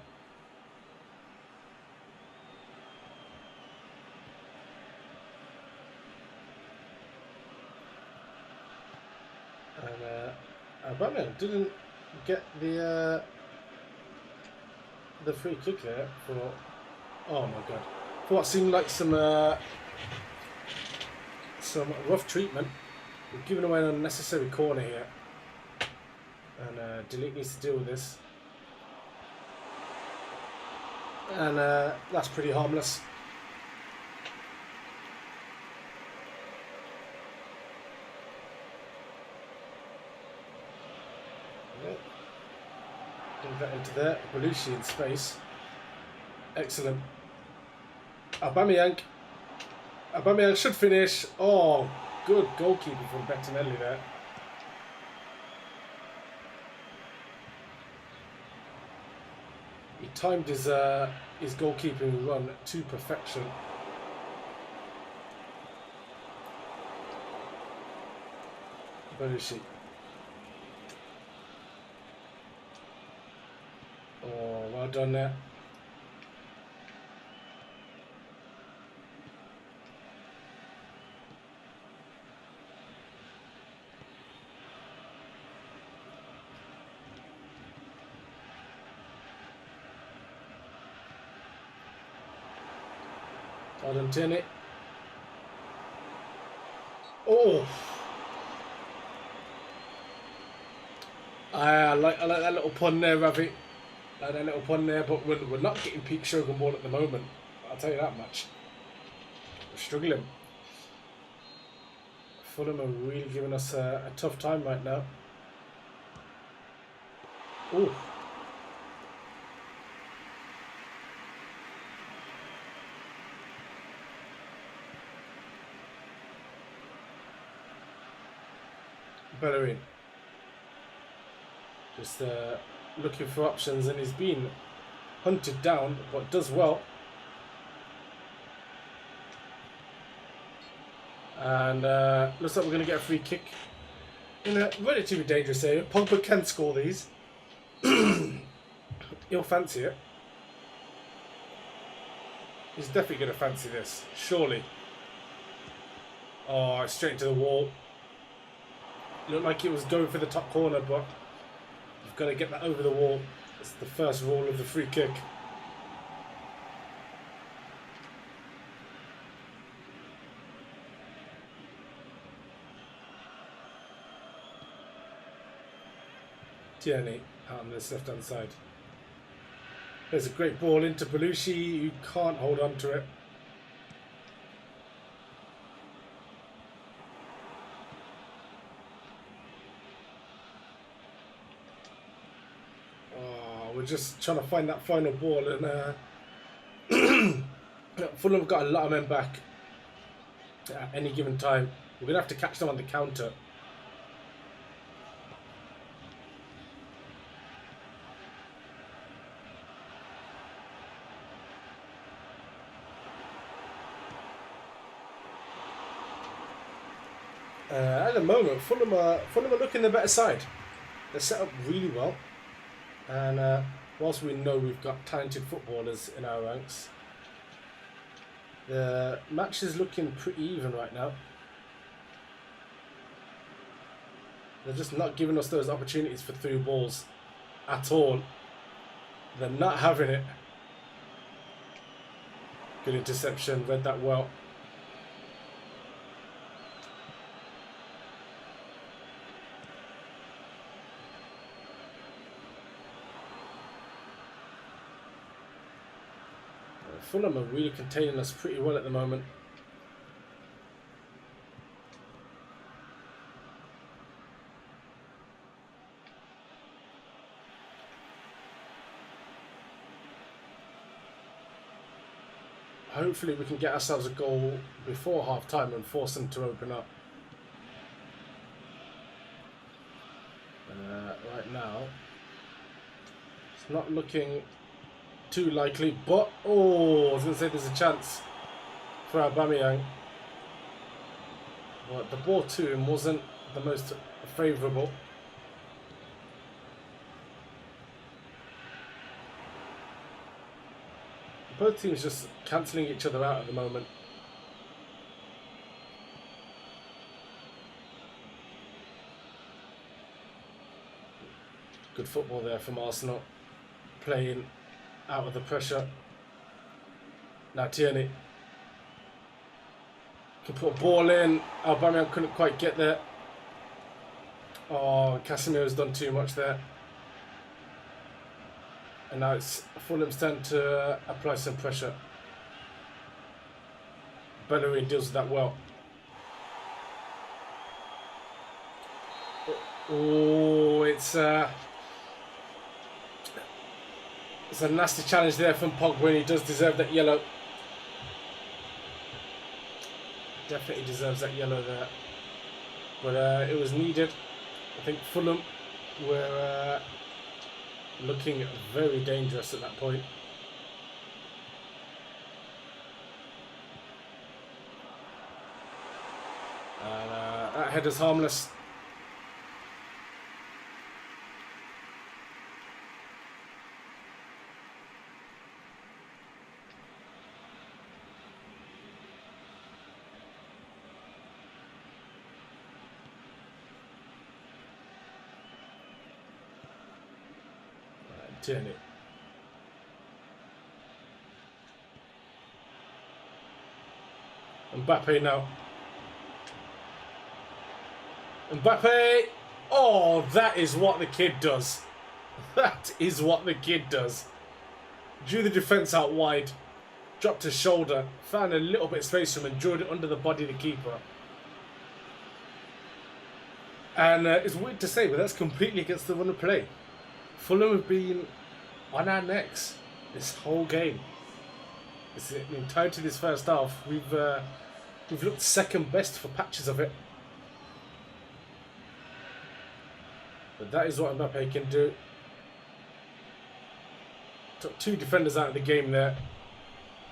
A: And Aubameyang didn't get the free kick there for... Oh my god. For what seemed like some rough treatment. We've given away an unnecessary corner here. And Delete needs to deal with this. And that's pretty harmless. Yeah. Bring that into there. Belushi in space. Excellent. Aubameyang should finish. Oh, good goalkeeping from Bettinelli there. He timed his goalkeeping run to perfection. Belushi. Oh, well done there. Hold on, turn it. Oh! I like that little pun there, Ravi. I like that little pun there, but we're not getting peak Shogun ball at the moment. I'll tell you that much. We're struggling. Fulham are really giving us a tough time right now. Oh! Bellerin. Just looking for options, and he's been hunted down, but does well. And looks like we're going to get a free kick in a relatively dangerous area. Pogba can score these. He'll fancy it. He's definitely going to fancy this, surely. Oh, straight into the wall. Looked like it was going for the top corner, but you've got to get that over the wall. That's the first rule of the free kick. Tierney out on this left-hand side. There's a great ball into Belushi, who can't hold on to it. Oh, we're just trying to find that final ball, and Fulham have got a lot of men back at any given time. We're going to have to catch them on the counter. At the moment, Fulham are looking the better side. They're set up really well, and whilst we know we've got talented footballers in our ranks, the match is looking pretty even right now. They're just not giving us those opportunities for through balls at all. They're not having it. Good interception, read that well. Fulham are really containing us pretty well at the moment. Hopefully we can get ourselves a goal before half time and force them to open up. Right now, it's not looking too likely, but oh, I was going to say there's a chance for Aubameyang, but the ball to him wasn't the most favourable. Both teams just cancelling each other out at the moment. Good football there from Arsenal, playing out of the pressure. Now Tierney can put a ball in. Aubameyang couldn't quite get there. Oh, Casemiro's done too much there. And now it's Fulham's turn to apply some pressure. Bellerin deals with that well. Oh, it's a nasty challenge there from Pogba, and he does deserve that yellow. Definitely deserves that yellow there. But it was needed. I think Fulham were looking very dangerous at that point. And that header's harmless. Tierney. Mbappe now. Mbappe! Oh, that is what the kid does. That is what the kid does. Drew the defence out wide. Dropped his shoulder. Found a little bit of space for him and drew it under the body of the keeper. And it's weird to say, but that's completely against the run of play. Fulham have been on our necks this whole game. It's the entirety of this first half. We've looked second best for patches of it. But that is what Mbappe can do. Took two defenders out of the game there.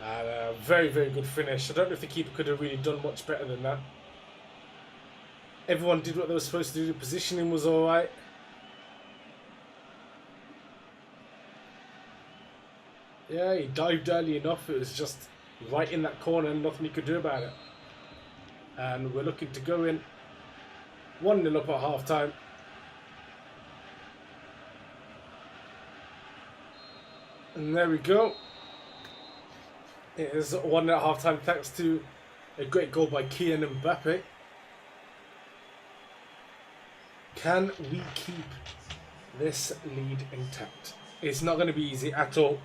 A: And a very, very good finish. I don't know if the keeper could have really done much better than that. Everyone did what they were supposed to do. The positioning was alright. Yeah, he dived early enough. It was just right in that corner and nothing he could do about it. And we're looking to go in 1-0 up at half time. And there we go. It is 1 at half time thanks to a great goal by Kylian Mbappe. Can we keep this lead intact? It's not going to be easy at all.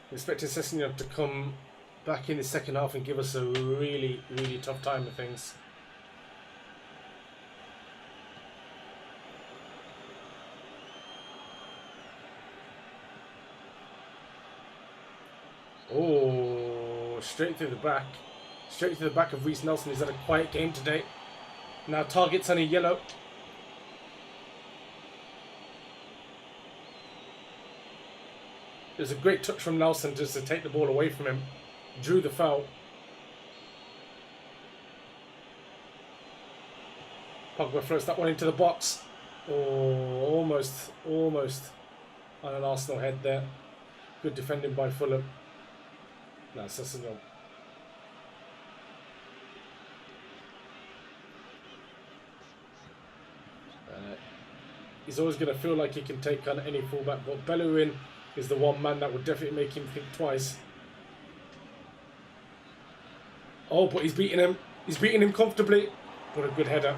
A: I'm expecting Sessegnon to come back in the second half and give us a really, really tough time of things. Oh, straight through the back. Straight through the back of Reece Nelson. He's had a quiet game today. Now targets on a yellow. It was a great touch from Nelson just to take the ball away from him. Drew the foul. Pogba floats that one into the box. Oh, almost on an Arsenal head there. Good defending by Fulham. No, Sessegnon. He's always going to feel like he can take on any fullback, but Bellerin is the one man that would definitely make him think twice. Oh, but he's beating him. He's beating him comfortably. But a good header.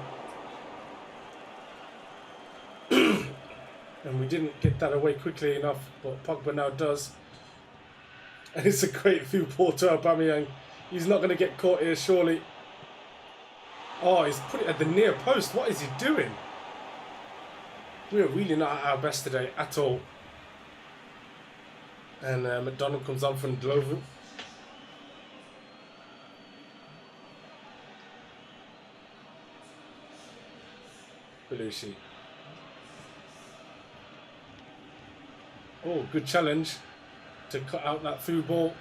A: And we didn't get that away quickly enough, but Pogba now does. And it's a great through ball to Aubameyang. He's not going to get caught here, surely. Oh, he's put it at the near post. What is he doing? We're really not at our best today at all. And McDonald comes on from Dlovu. Belushi. Oh, good challenge to cut out that through ball.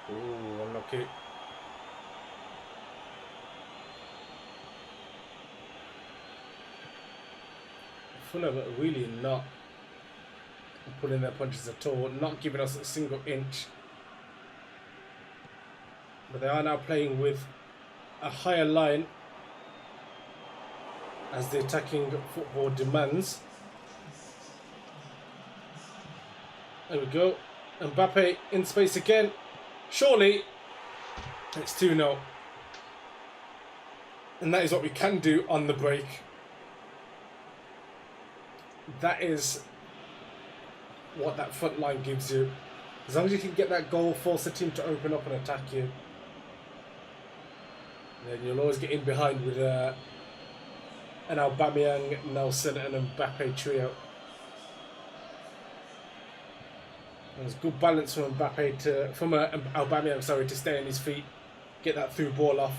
A: Oh, unlucky. Fulham are really not pulling their punches at all, not giving us a single inch. But they are now playing with a higher line as the attacking football demands. There we go. Mbappe in space again. Surely it's 2-0. And that is what we can do on the break. That is what that front line gives you. As long as you can get that goal, force the team to open up and attack you, then you'll always get in behind with an Aubameyang, Nelson and Mbappe trio. There's good balance from Aubameyang to stay on his feet, get that through ball off.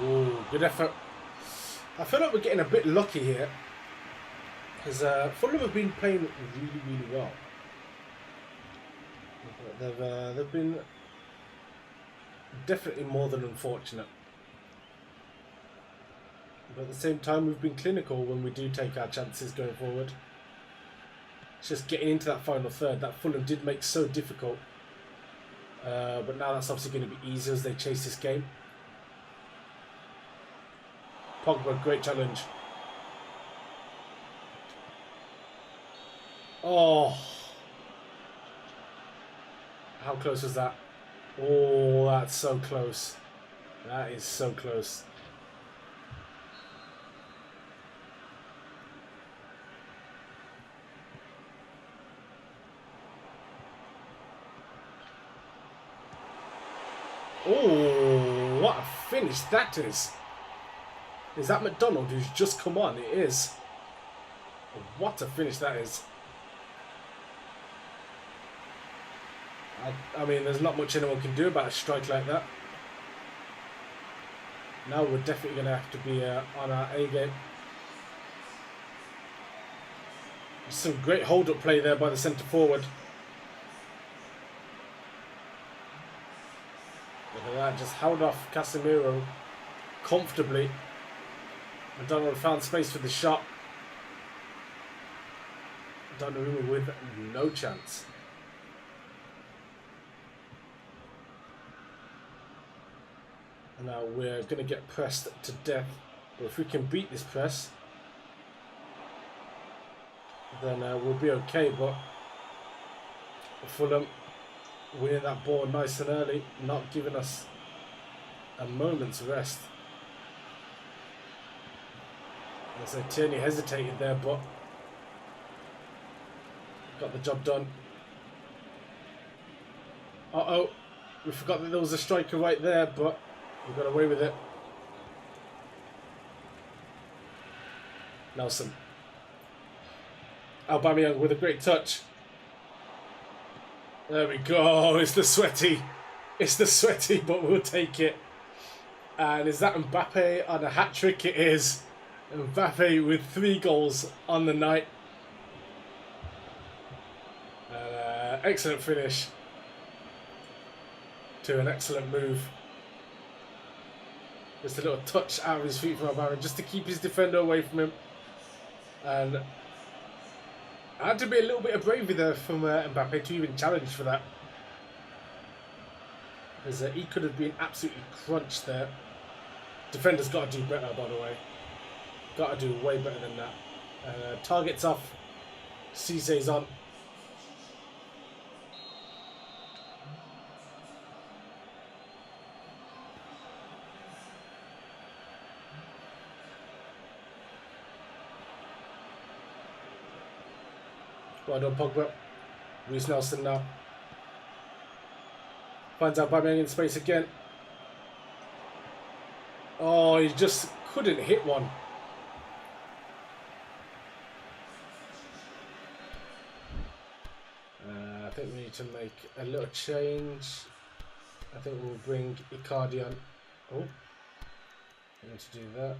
A: Ooh, good effort. I feel like we're getting a bit lucky here, because Fulham have been playing really, really well. But they've been definitely more than unfortunate. But at the same time, we've been clinical when we do take our chances going forward. It's just getting into that final third that Fulham did make so difficult. But now that's obviously going to be easier as they chase this game. Pogba, great challenge. Oh. How close was that? Oh, that's so close. That is so close. Oh, what a finish that is. Is that McDonald who's just come on? It is. What a finish that is. I mean, there's not much anyone can do about a strike like that. Now we're definitely going to have to be on our A game. Some great hold-up play there by the centre forward. Look at that, just held off Casemiro comfortably. McDonald found space for the shot. Donnarumma with no chance. Now we're going to get pressed to death. But if we can beat this press, then we'll be okay. But Fulham winning that ball nice and early, not giving us a moment's rest. As Tierney hesitated there, but got the job done. Uh-oh, we forgot that there was a striker right there, but we got away with it. Nelson. Aubameyang with a great touch. There we go. It's the sweaty. It's the sweaty, but we'll take it. And is that Mbappe on a hat-trick? It is. Mbappe with 3 goals on the night. Excellent finish to an excellent move. Just a little touch out of his feet from Aubameyang just to keep his defender away from him. And I had to be a little bit of bravery there from Mbappe to even challenge for that. Because he could have been absolutely crunched there. Defender's got to do better, by the way. Got to do way better than that. Target's off. Cissé's on. Well done, Pogba. Reece Nelson now. Finds out Aubameyang in space again. Oh, he just couldn't hit one. I think we need to make a little change. I think we'll bring Icardi on. Oh, I need to do that.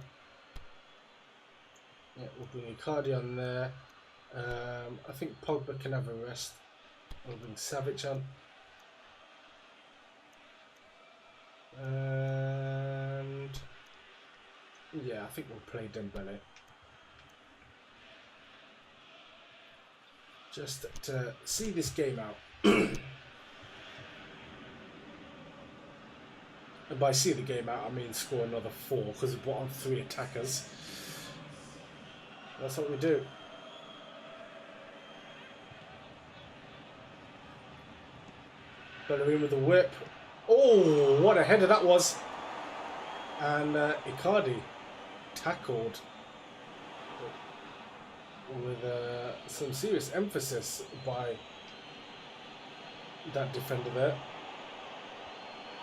A: Yeah, we'll bring Icardi on there. I think Pogba can have a rest. We'll bring Savic on. And yeah, I think we'll play Dembele. Just to see this game out. And by see the game out, I mean score another 4 because we brought on 3 attackers. That's what we do. Bellerin with the whip. Oh, what a header that was. And Icardi tackled with some serious emphasis by that defender there.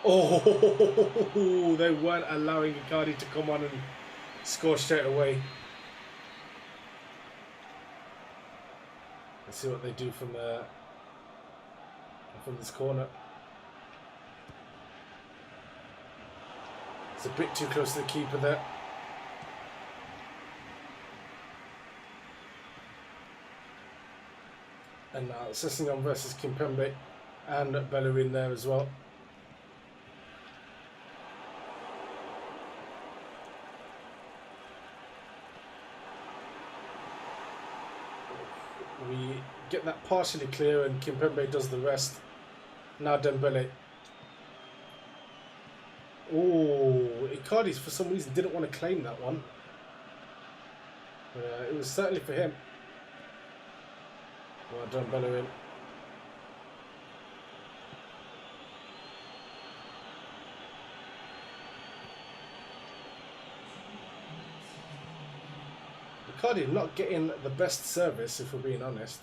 A: Oh, they weren't allowing Icardi to come on and score straight away. Let's see what they do from this corner. It's a bit too close to the keeper there. And now Sessegnon versus Kimpembe. And Bellerin there as well. We get that partially clear and Kimpembe does the rest. Now Dembele. Oh, Icardi for some reason didn't want to claim that one. But it was certainly for him. Well done, Bellerin. Icardi not getting the best service, if we're being honest.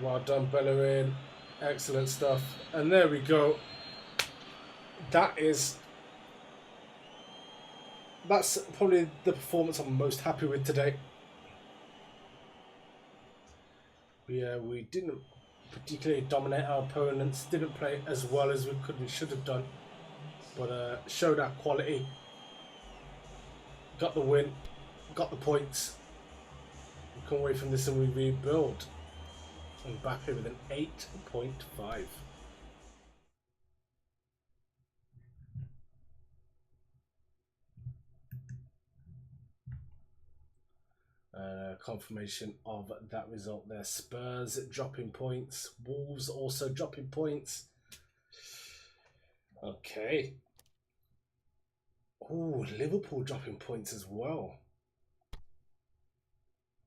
A: Well done, Bellerin. Excellent stuff. And there we go. That's probably the performance I'm most happy with today. We didn't particularly dominate our opponents, didn't play as well as we could and should have done, but showed our quality, got the win, got the points. We come away from this and we rebuild. Mbappe with an 8.5. Confirmation of that result there. Spurs dropping points. Wolves also dropping points. Okay. Oh, Liverpool dropping points as well.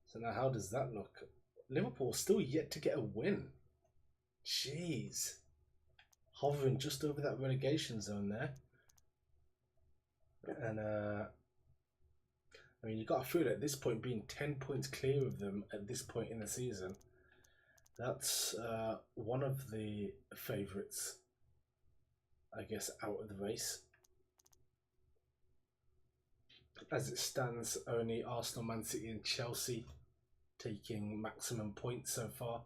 A: So now how does that look? Liverpool still yet to get a win. Jeez. Hovering just over that relegation zone there. And I mean, you got to feel at this point, being 10 points clear of them at this point in the season, that's one of the favourites, I guess, out of the race. As it stands, only Arsenal, Man City and Chelsea taking maximum points so far.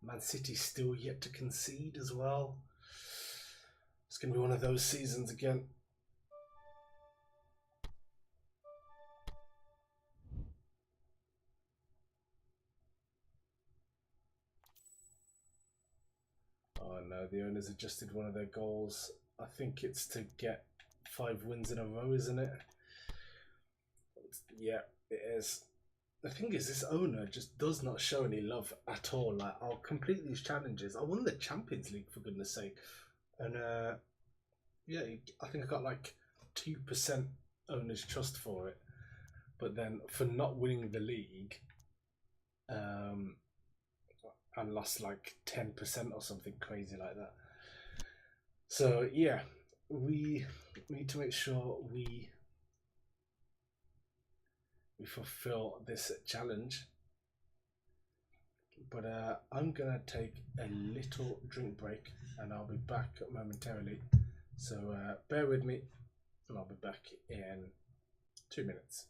A: Man City still yet to concede as well. It's going to be one of those seasons again. Oh no, the owners adjusted one of their goals. I think it's to get 5 wins in a row, isn't it? Yeah, it is. The thing is, this owner just does not show any love at all. Like, I'll complete these challenges. I won the Champions League, for goodness sake. And yeah, I think I got like 2% owner's trust for it. But then for not winning the league, I lost like 10% or something crazy like that. So yeah, we need to make sure we fulfill this challenge. But I'm gonna take a little drink break and I'll be back momentarily. So bear with me and I'll be back in 2 minutes.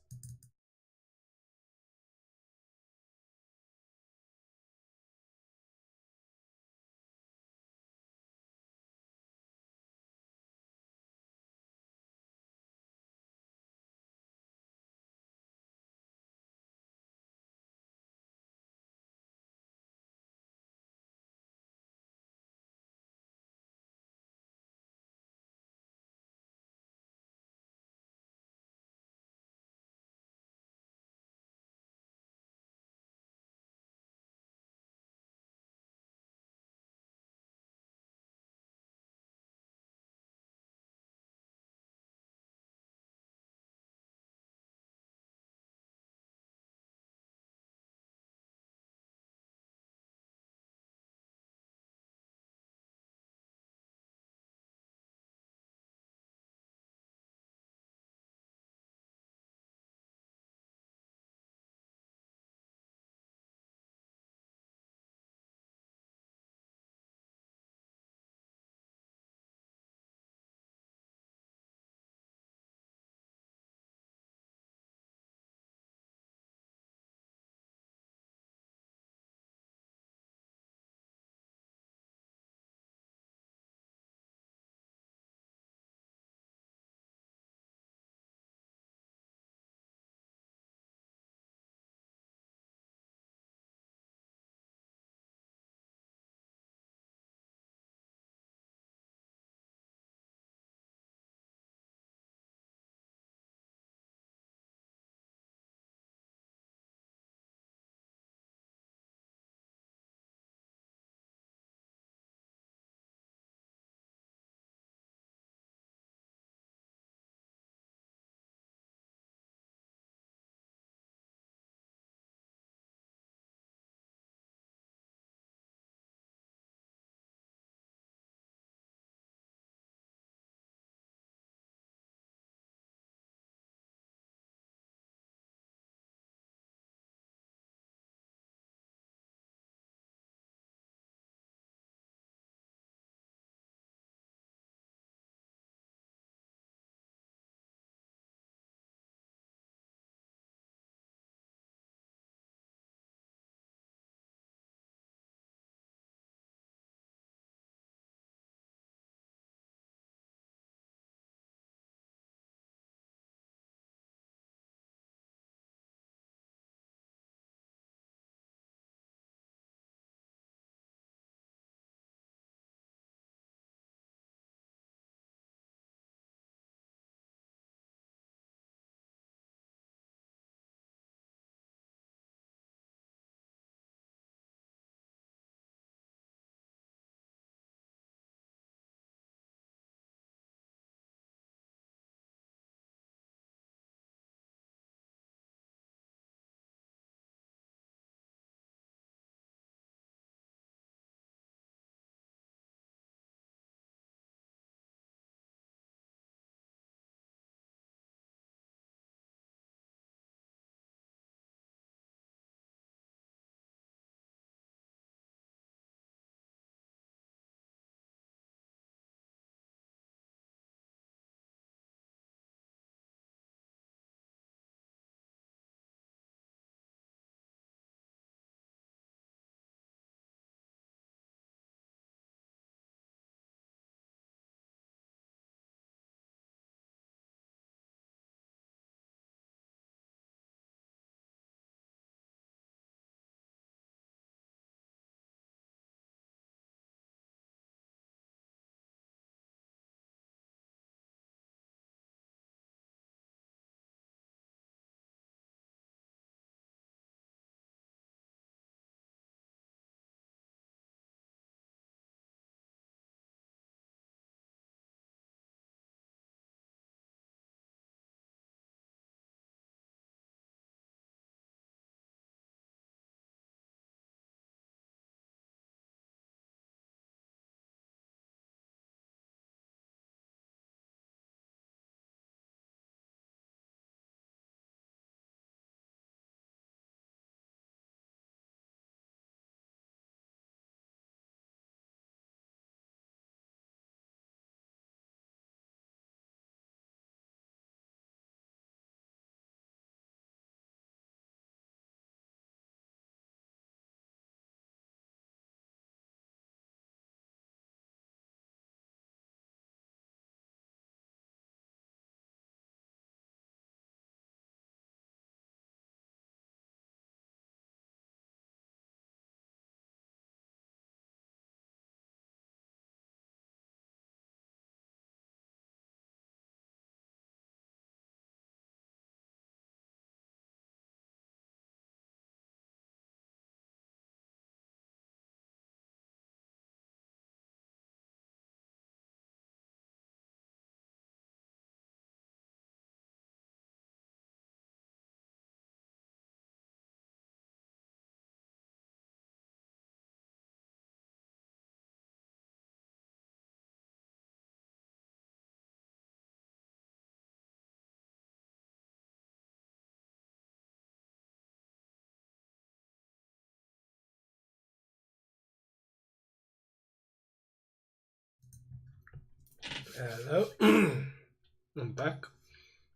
A: Hello. I'm back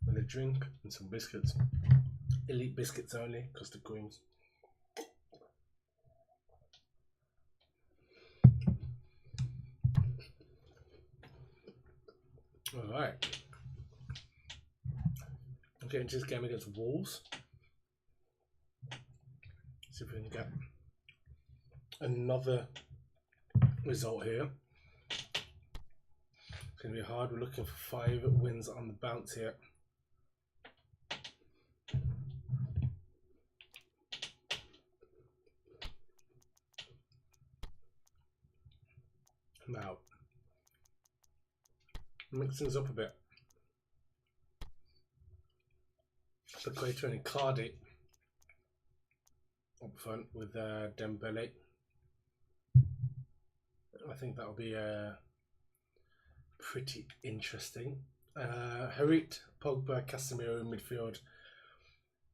A: with a drink and some biscuits. Elite biscuits only, custard creams. Alright. I'm getting to this game against Wolves. See if we can get another result here. It's going to be hard. We're looking for 5 wins on the bounce here. Now, mix things up a bit. Equator and Icardi up front with Dembele. I think that'll be pretty interesting. Harit, Pogba, Casemiro in midfield.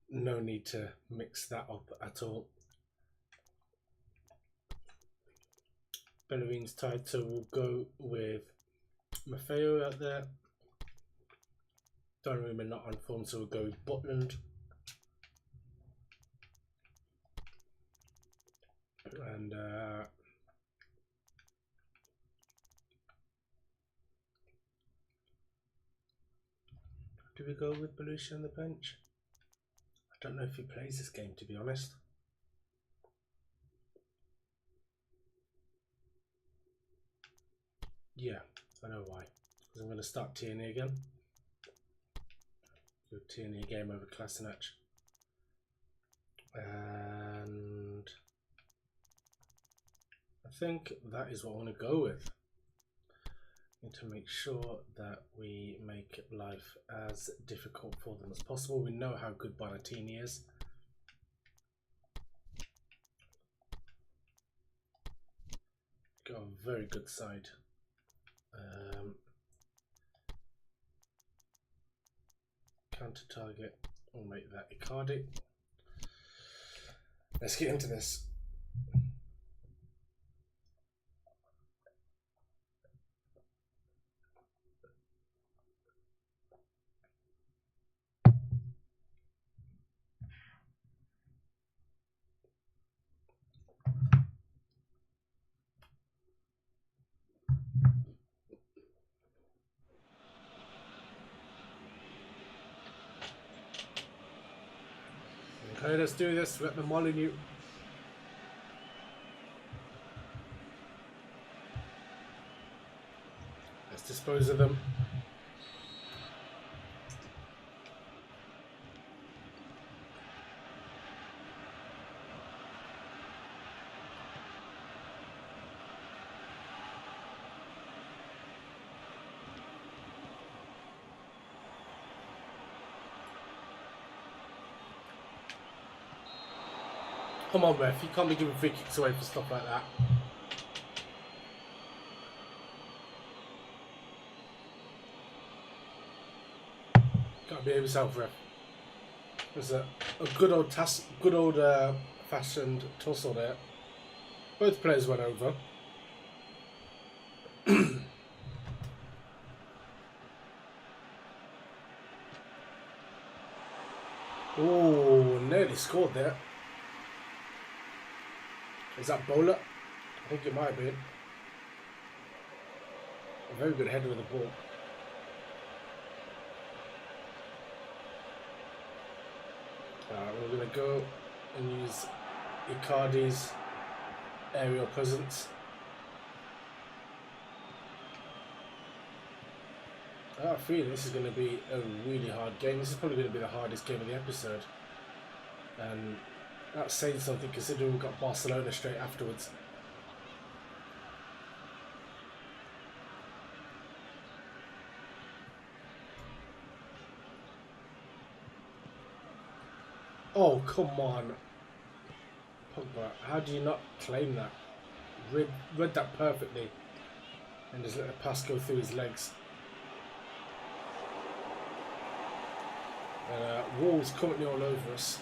A: No need to mix that up at all. Bellerin's tied, so we'll go with Maffeo out there. Donnarumma not on form, so we'll go with Butland. And do we go with Belushi on the bench? I don't know if he plays this game, to be honest. Yeah, I know why. Because I'm going to start Tierney again. Do Tierney game over Kolasinac. And I think that is what I want to go with. Need to make sure that we make life as difficult for them as possible. We know how good Bonatini is. Got a very good side. Counter target, we'll make that Icardi. Let's get into this. Okay, let's do this. Let them Molyneux. Let's dispose of them. Come on, ref. You can't be giving free kicks away for stuff like that. Gotta behave yourself, ref. There's a good old fashioned tussle there. Both players went over. Oh, nearly scored there. Is that Bowler? I think it might be. A very good header with the ball. We're going to go and use Icardi's aerial presence. I have a feeling this is going to be a really hard game. This is probably going to be the hardest game of the episode. And that's saying something considering we've got Barcelona straight afterwards. Oh, come on. Pogba, how do you not claim that? Read that perfectly. And just let the pass go through his legs. Wolves currently all over us.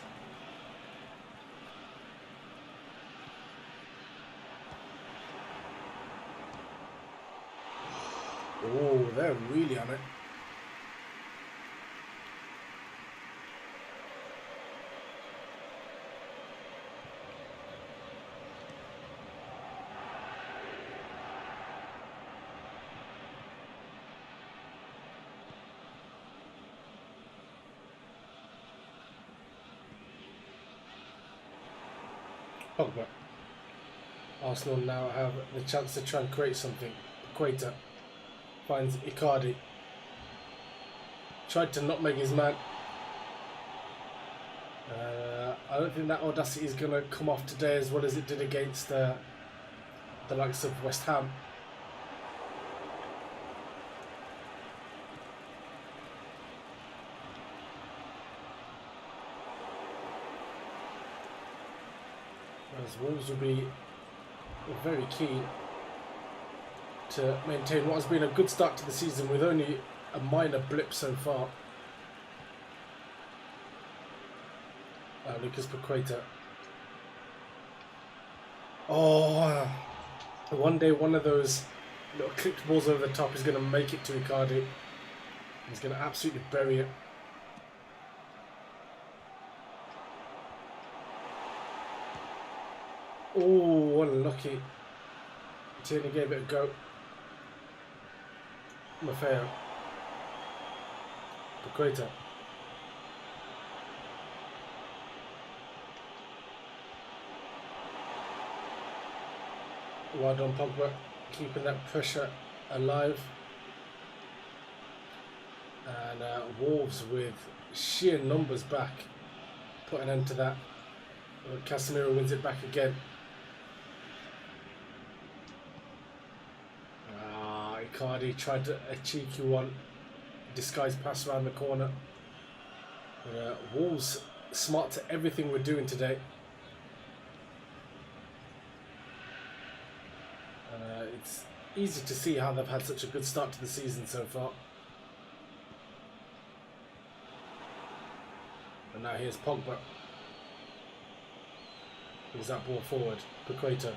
A: Oh, they're really on it. Pogba. Arsenal now have the chance to try and create something. Equator finds Icardi. Tried to not make his man. I don't think that audacity is going to come off today as well as it did against the likes of West Ham. As Wolves will be very keen to maintain what has been a good start to the season with only a minor blip so far. Lucas Paqueta. Oh, one day one of those little clipped balls over the top is going to make it to Icardi. He's going to absolutely bury it. Oh, unlucky. Tierney gave it a go. Maffeo. Paqueta. Well done, Pogba, keeping that pressure alive. And Wolves with sheer numbers back, put an end to that. Casemiro wins it back again. Icardi tried a cheeky one, disguised pass around the corner. But, Wolves smart to everything we're doing today. It's easy to see how they've had such a good start to the season so far. And now here's Pogba. Brings that ball forward. Paqueta.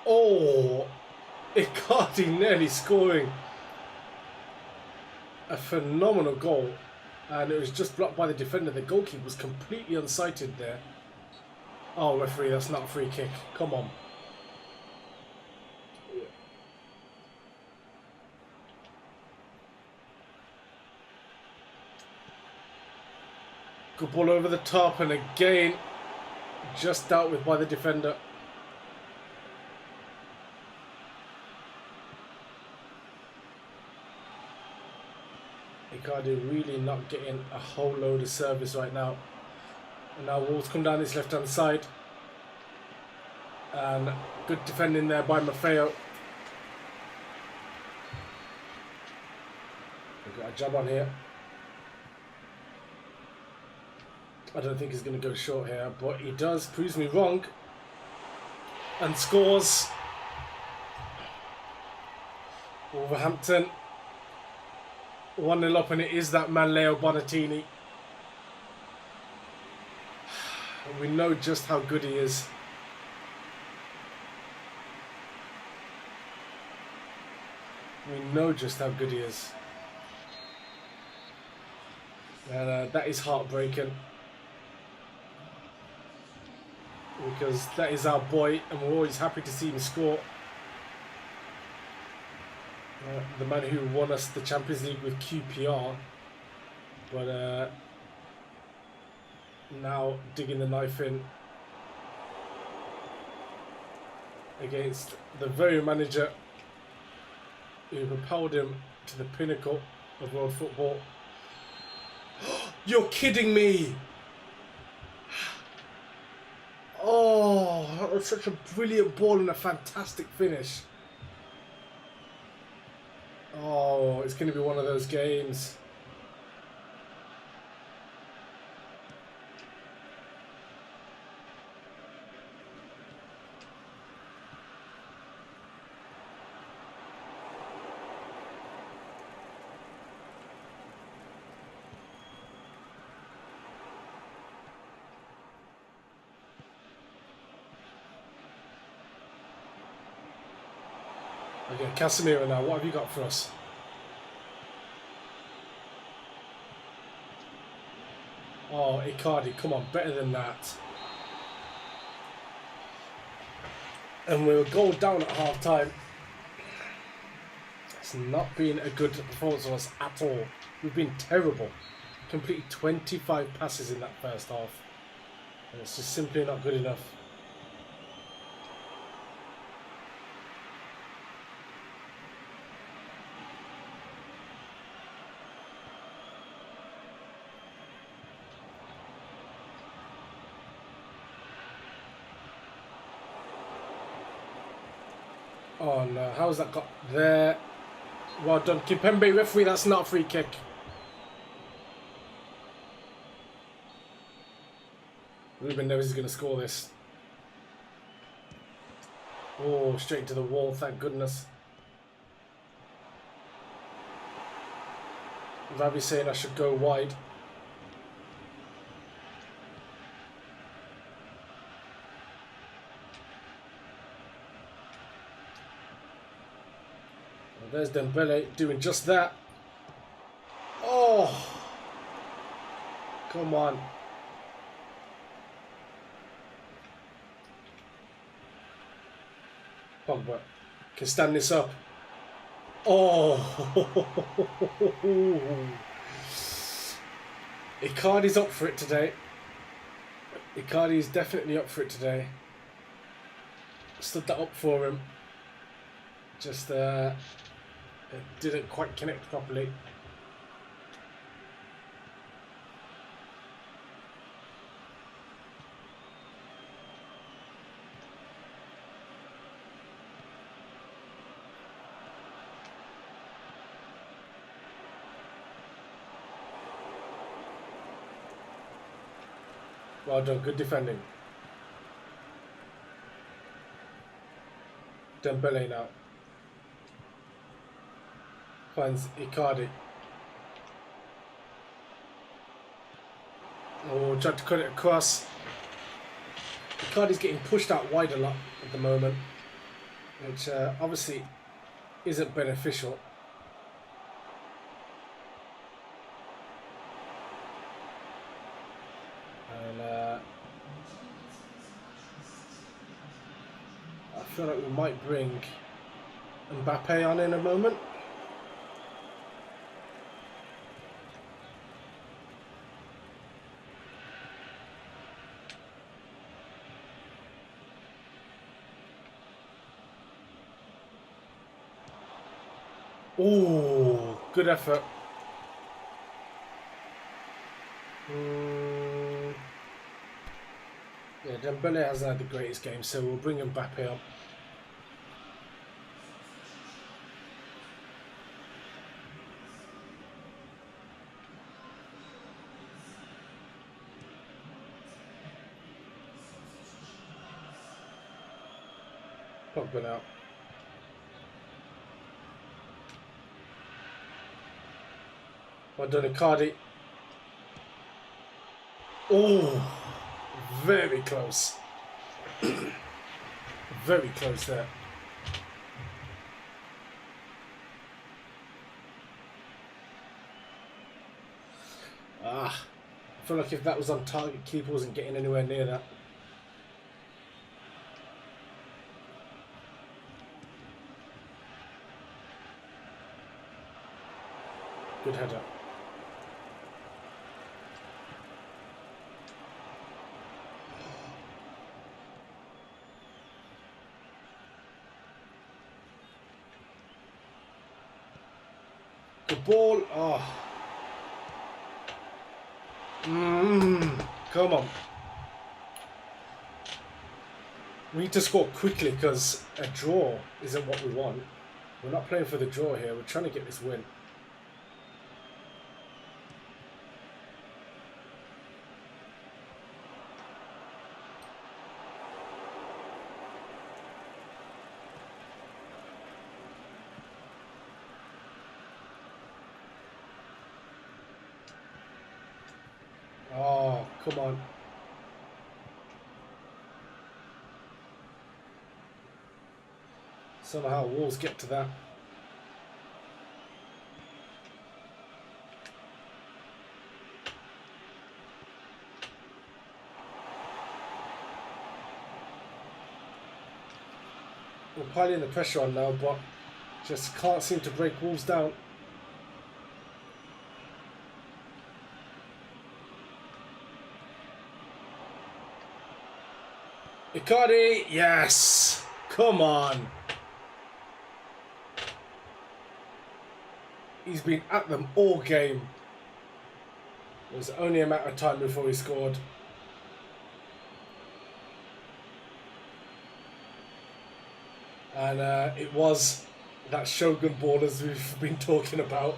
A: Oh, Icardi nearly scoring a phenomenal goal, and it was just blocked by the defender. The goalkeeper was completely unsighted there. Oh, referee, that's not a free kick. Come on. Good ball over the top, and again, just dealt with by the defender. Icardi really not getting a whole load of service right now. And now Wolves come down this left-hand side. And good defending there by Maffeo. We've got a jab on here. I don't think he's going to go short here, but he does, proves me wrong. And scores. Wolverhampton 1-0 up, and it is that man Leo Bonatini. We know just how good he is. We know just how good he is. And that is heartbreaking. Because that is our boy, and we're always happy to see him score. The man who won us the Champions League with QPR, but now digging the knife in against the very manager who propelled him to the pinnacle of world football. You're kidding me! Oh, that was such a brilliant ball and a fantastic finish. Oh, it's going to be one of those games. Okay, Casemiro now. What have you got for us? Oh, Icardi, come on, better than that. And we were goal down at half time. It's not been a good performance for us at all. We've been terrible. Completed 25 passes in that first half. And it's just simply not good enough. Oh no, how's that got there? Well done. Kimpembe, referee, that's not a free kick. Ruben knows he's going to score this. Oh, straight into the wall, thank goodness. Ravi saying I should go wide. Well, there's Dembele doing just that. Oh! Come on. Pogba can stand this up. Oh! Icardi's up for it today. Icardi is definitely up for it today. Stood that up for him. Just it didn't quite connect properly. Well done, good defending. Dembele now. Finds Icardi. Oh, tried to cut it across. Icardi's getting pushed out wide a lot at the moment, which obviously isn't beneficial. And I feel like we might bring Mbappe on in a moment. Oh, good effort. Yeah, Dembele hasn't had the greatest game, so we'll bring Mbappe on. Pogba now. Well done, Icardi. Oh, very close. Very close there. I feel like if that was on target, keeper wasn't getting anywhere near that. Good header. Good ball. Oh. Come on. We need to score quickly because a draw isn't what we want. We're not playing for the draw here. We're trying to get this win. Oh, come on. Somehow Wolves get to that. We're piling the pressure on now, but just can't seem to break Wolves down. Icardi, yes! Come on! He's been at them all game. It was only a matter of time before he scored. And it was that Shogun ball as we've been talking about.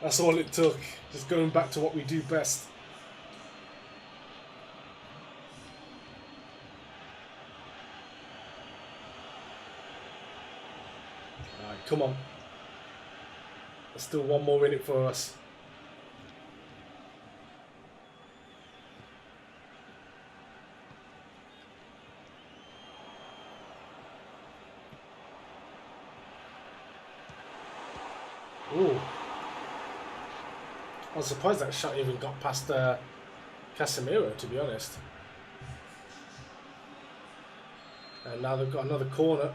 A: That's all it took. Just going back to what we do best. Alright, come on. There's still one more in it for us. Ooh. I was surprised that shot even got past Casemiro, to be honest. And now they've got another corner.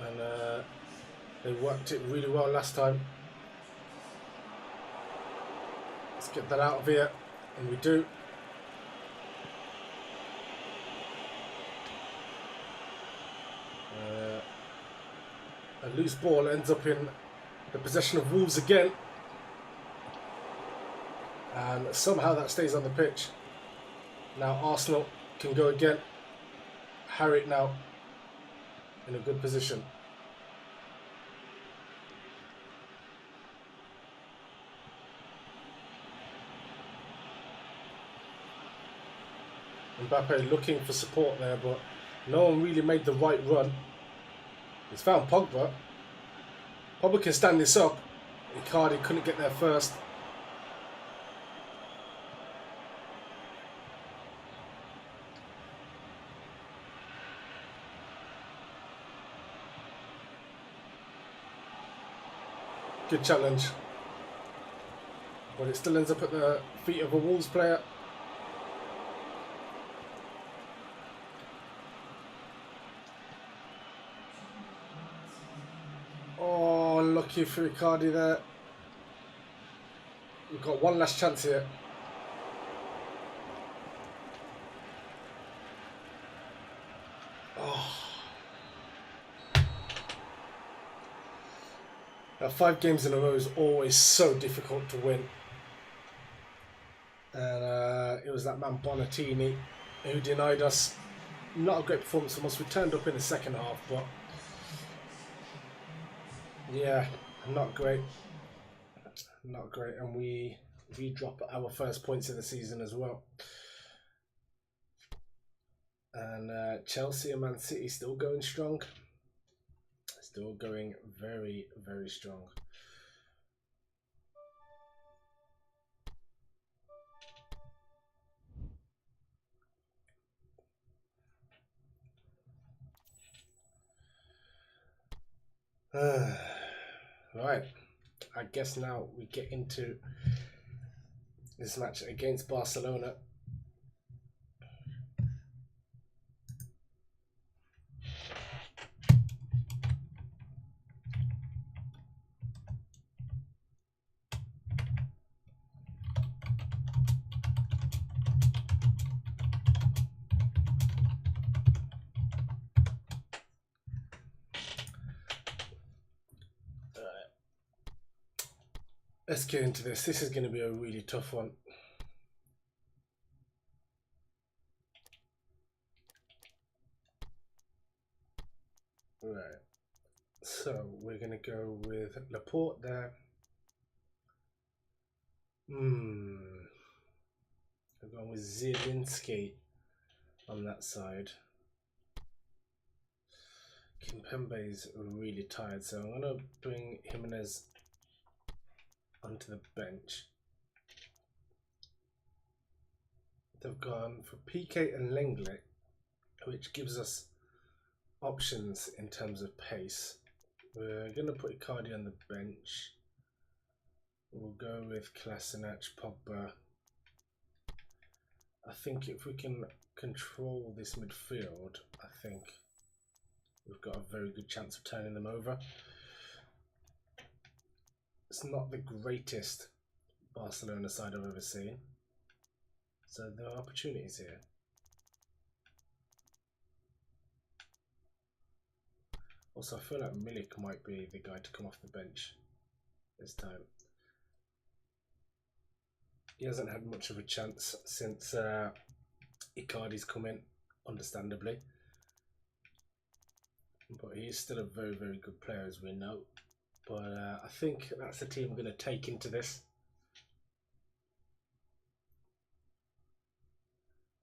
A: And they worked it really well last time. Let's get that out of here. And we do. A loose ball ends up in the possession of Wolves again. And somehow that stays on the pitch. Now Arsenal can go again. Harry now in a good position. Mbappe looking for support there, but no one really made the right run. He's found Pogba. Pogba can stand this up. Icardi couldn't get there first. Good challenge. But it still ends up at the feet of a Wolves player. Oh, lucky for Icardi there. We've got one last chance here. Oh. 5 games in a row is always so difficult to win. And it was that man Bonatini who denied us. Not a great performance from us. We turned up in the second half, but yeah, not great. Not great. And we drop our first points of the season as well. And Chelsea and Man City still going strong. Still going very, very strong. Right, I guess now we get into this match against Barcelona. Let's get into this. This is going to be a really tough one. Right. So we're going to go with Laporte there. I'm going with Zielinski on that side. Kimpembe's really tired, so I'm going to bring Jimenez onto the bench. They've gone for PK and Lenglet, which gives us options in terms of pace. We're going to put Icardi on the bench. We'll go with Kolasinac, Pogba. I think if we can control this midfield, I think we've got a very good chance of turning them over. It's not the greatest Barcelona side I've ever seen, so there are opportunities here. Also, I feel like Milik might be the guy to come off the bench this time. He hasn't had much of a chance since Icardi's come in, understandably. But he is still a very, very good player, as we know. But I think that's the team we're going to take into this.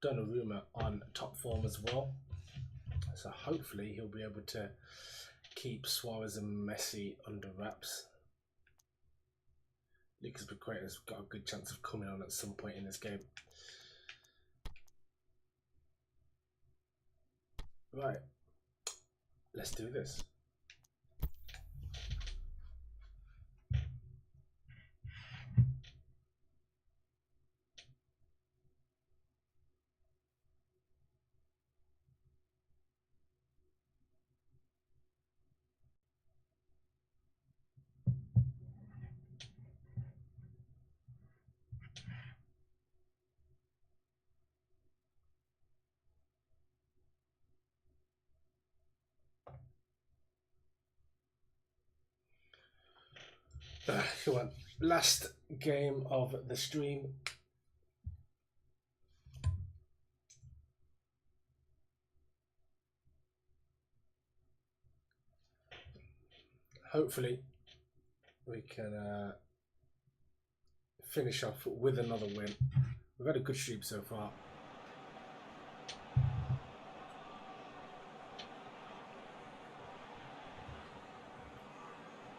A: Donnarumma on top form as well. So hopefully he'll be able to keep Suarez and Messi under wraps. Lucas Paqueta's got a good chance of coming on at some point in this game. Right, let's do this. Come on, last game of the stream. Hopefully we can finish off with another win. We've had a good streak so far.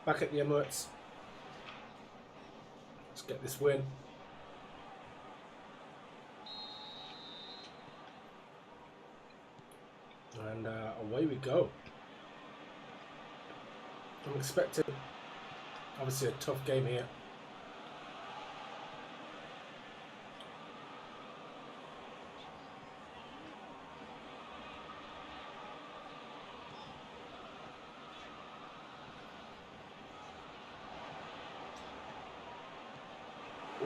A: Back at the Emirates. Let's get this win. And away we go. I'm expecting obviously a tough game here.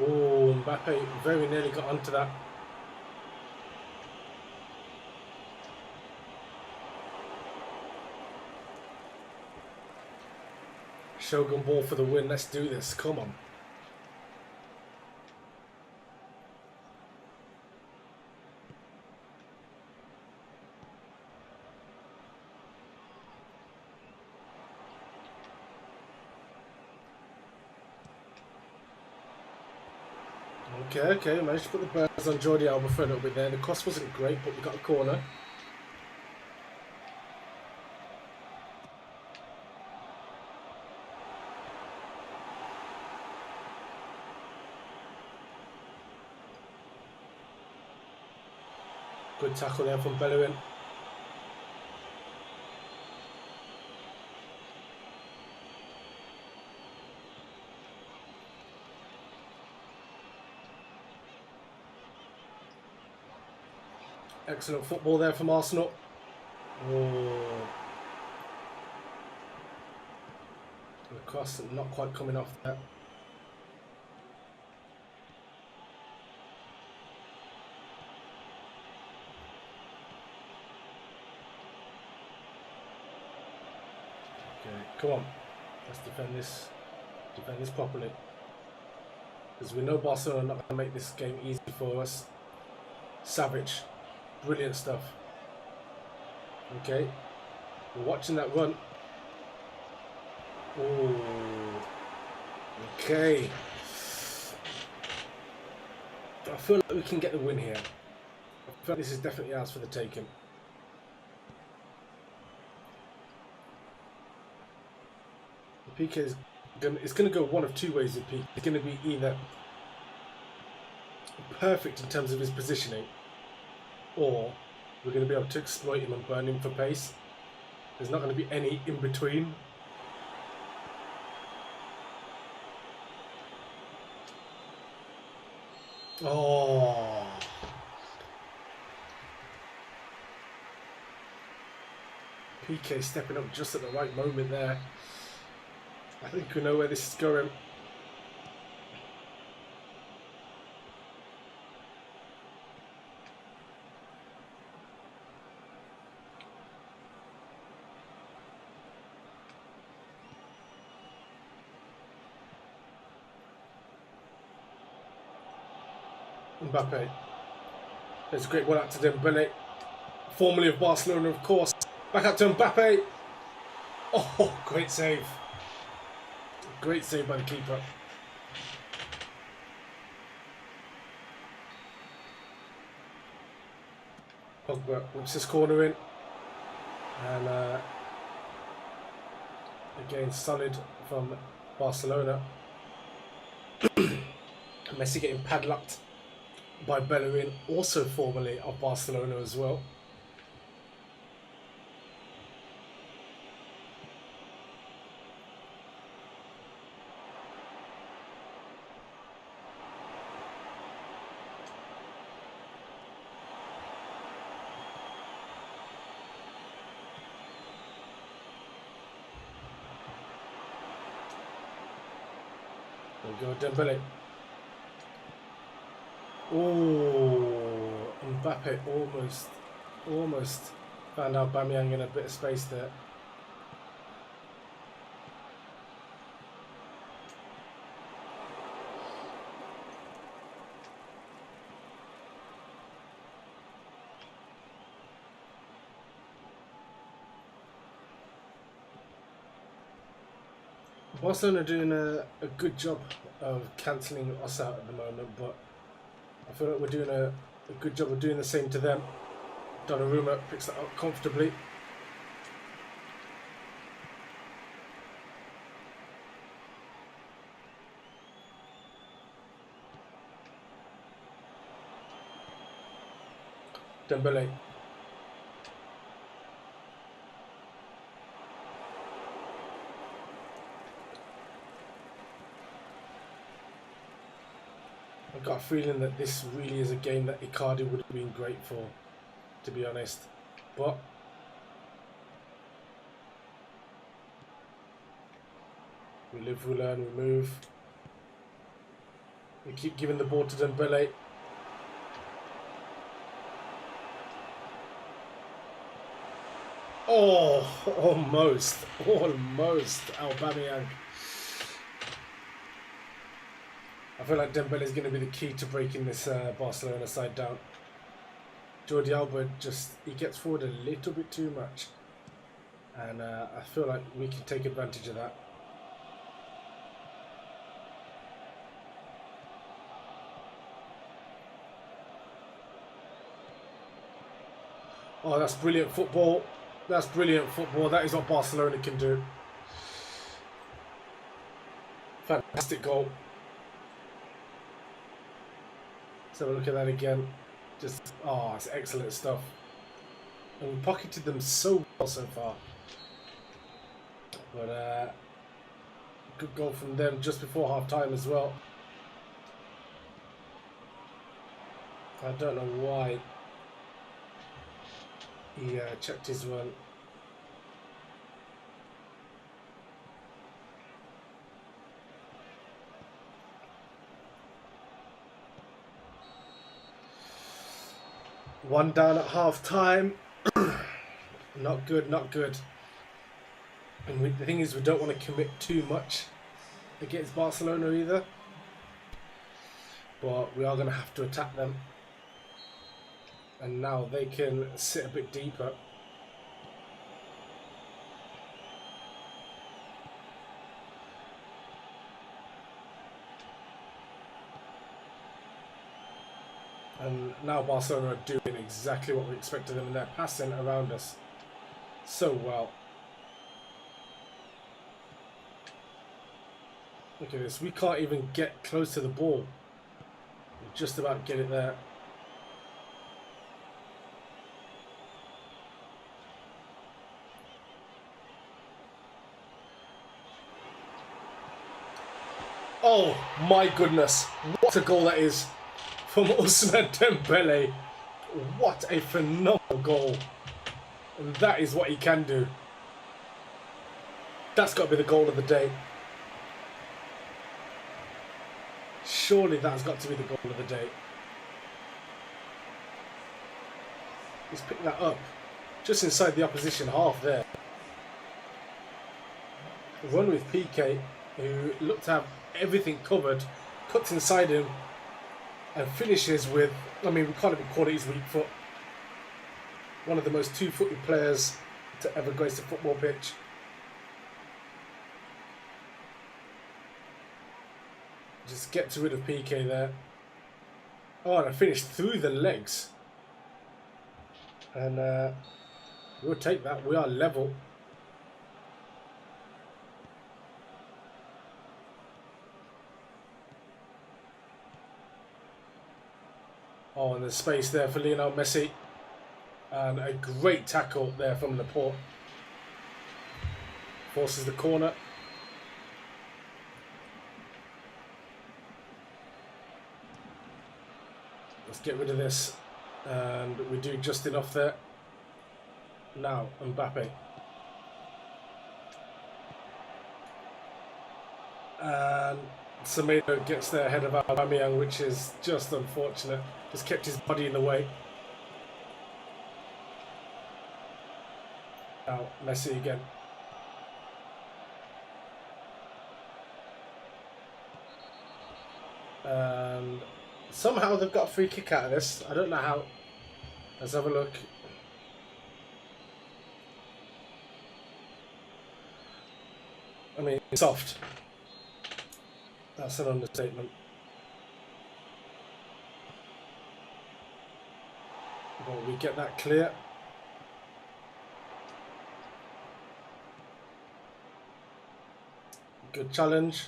A: Oh, Mbappe very nearly got onto that. Shogun ball for the win. Let's do this. Come on. Okay, managed to put the birds on Jordi Alba for a little bit there. The cross wasn't great, but we got a corner. Good tackle there from Bellerin. Excellent football there from Arsenal. Oh. The cross not quite coming off there. Okay, come on. Let's defend this. Defend this properly. Because we know Barcelona are not going to make this game easy for us. Savage. Brilliant stuff. Okay. We're watching that run. Oh. Okay. I feel like we can get the win here. I feel like this is definitely ours for the taking. The PK is it's going to go one of two ways with PK. It's going to be either perfect in terms of his positioning, or we're going to be able to exploit him and burn him for pace. There's not going to be any in between. Oh. PK stepping up just at the right moment there. I think we know where this is going. Mbappe. There's a great one out to Dembele. Formerly of Barcelona, of course. Back out to Mbappe. Oh, great save. Great save by the keeper. Pogba whips his corner in. And again, solid from Barcelona. Messi getting padlocked by Bellerin, also formerly of Barcelona as well. There we go, Dembele. Oh, Mbappe almost found Aubameyang in a bit of space there. Barcelona are doing a good job of cancelling us out at the moment, but I feel like we're doing a good job of doing the same to them. Donnarumma picks that up comfortably. Dembele. I've got a feeling that this really is a game that Icardi would have been great for, to be honest. But we live, we learn, we move. We keep giving the ball to Dembele. Oh, almost Aubameyang. I feel like Dembele is going to be the key to breaking this Barcelona side down. Jordi Alba he gets forward a little bit too much, and I feel like we can take advantage of that. Oh, that's brilliant football. That's brilliant football. That is what Barcelona can do. Fantastic goal. Let's have a look at that again. It's excellent stuff. And we pocketed them so well so far. But good goal from them just before half time as well. I don't know why he checked his one. One down at half time. Not good, not good. And the thing is, we don't want to commit too much against Barcelona either. But we are going to have to attack them. And now they can sit a bit deeper. And now Barcelona are doing exactly what we expected them, and they're passing around us so well. Look at this, we can't even get close to the ball. We just about get it there. Oh my goodness, what a goal that is from Ousmane Dembele. What a phenomenal goal. And that is what he can do. That's got to be the goal of the day. Surely that's got to be the goal of the day. He's picked that up just inside the opposition half there. Run with PK, who looked to have everything covered, cuts inside him and finishes with, I mean, we can't even call it his weak foot. One of the most two-footed players to ever grace a football pitch. Just gets rid of PK there. Oh, and I finished through the legs. And we'll take that. We are level. Oh, and there's space there for Lionel Messi. And a great tackle there from Laporte. Forces the corner. Let's get rid of this. And we do just enough there. Now, Mbappe. And Semedo gets there ahead of Aubameyang, which is just unfortunate. Just kept his body in the way. Now, Messi again. And somehow they've got a free kick out of this. I don't know how. Let's have a look. I mean, soft. That's an understatement. But we get that clear. Good challenge.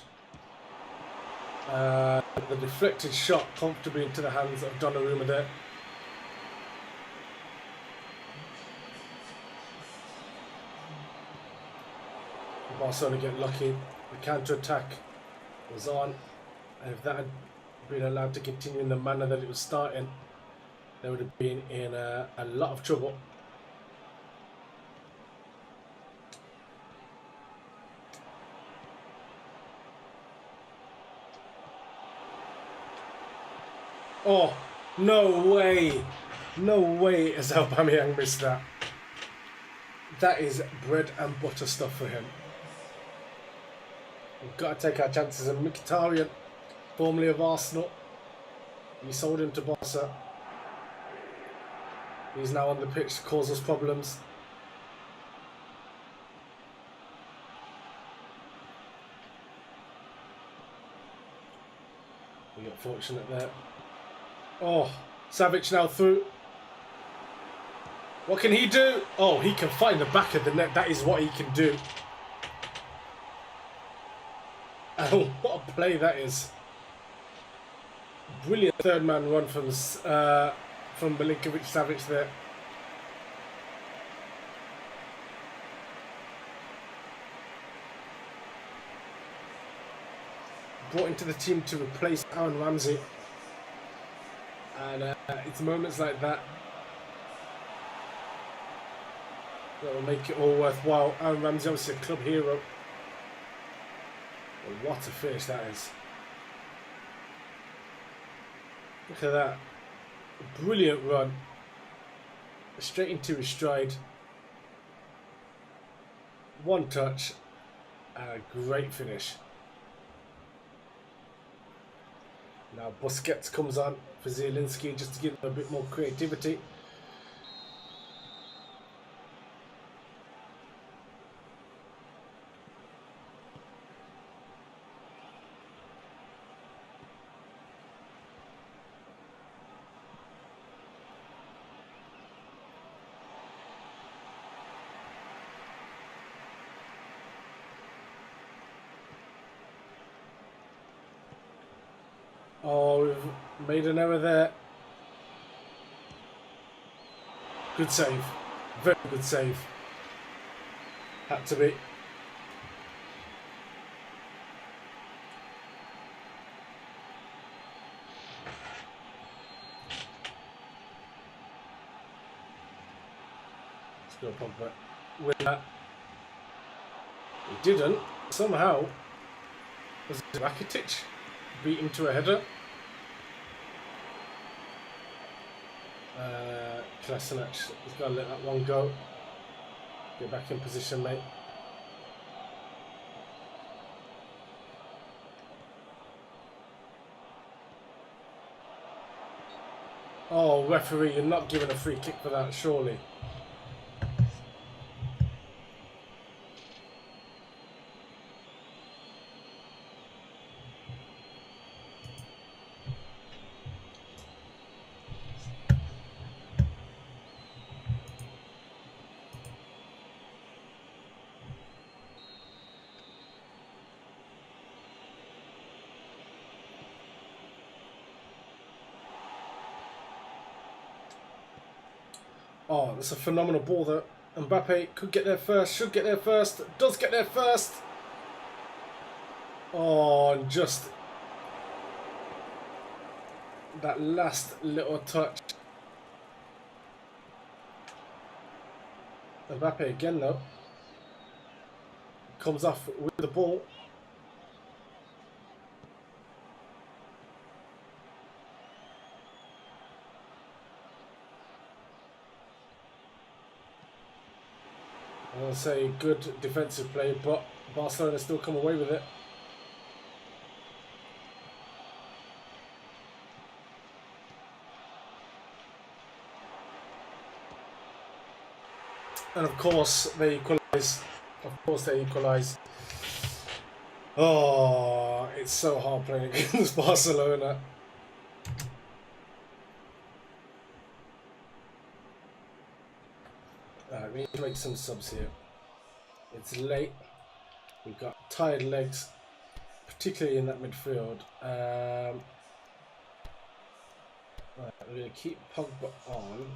A: The deflected shot comfortably into the hands of Donnarumma there. Barcelona get lucky. The counter-attack was on. And if that had been allowed to continue in the manner that it was starting, they would have been in a lot of trouble. Oh, no way. No way has Aubameyang missed that. That is bread and butter stuff for him. We've got to take our chances. And Mkhitaryan, formerly of Arsenal, we sold him to Barca. He's now on the pitch to cause us problems. We got fortunate there. Oh, Savic now through. What can he do? Oh, he can find the back of the net. That is what he can do. Oh, what a play that is. Brilliant third man run from Milinkovic-Savic there. Brought into the team to replace Aaron Ramsey. And it's moments like that that will make it all worthwhile. Aaron Ramsey, obviously a club hero. But what a finish that is. Look at that. A brilliant run. Straight into his stride. One touch. And a great finish. Now Busquets comes on for Zielinski just to give him a bit more creativity. Oh, we've made an error there. Good save. Very good save. Had to be. Let's go Pogba with that. He didn't. Somehow, was it Rakitic? Beat him to a header. Kolasinac has got to let that one go. Get back in position, mate. Oh, referee, you're not giving a free kick for that, surely. Oh, that's a phenomenal ball that Mbappe could get there first, should get there first, does get there first. Oh, and just that last little touch. Mbappe again though. Comes off with the ball. I want to say good defensive play, but Barcelona still come away with it. And of course they equalise. Of course they equalise. Oh, it's so hard playing against Barcelona. We need to make some subs here. It's late. We've got tired legs, particularly in that midfield. Right, we're going to keep Pogba on.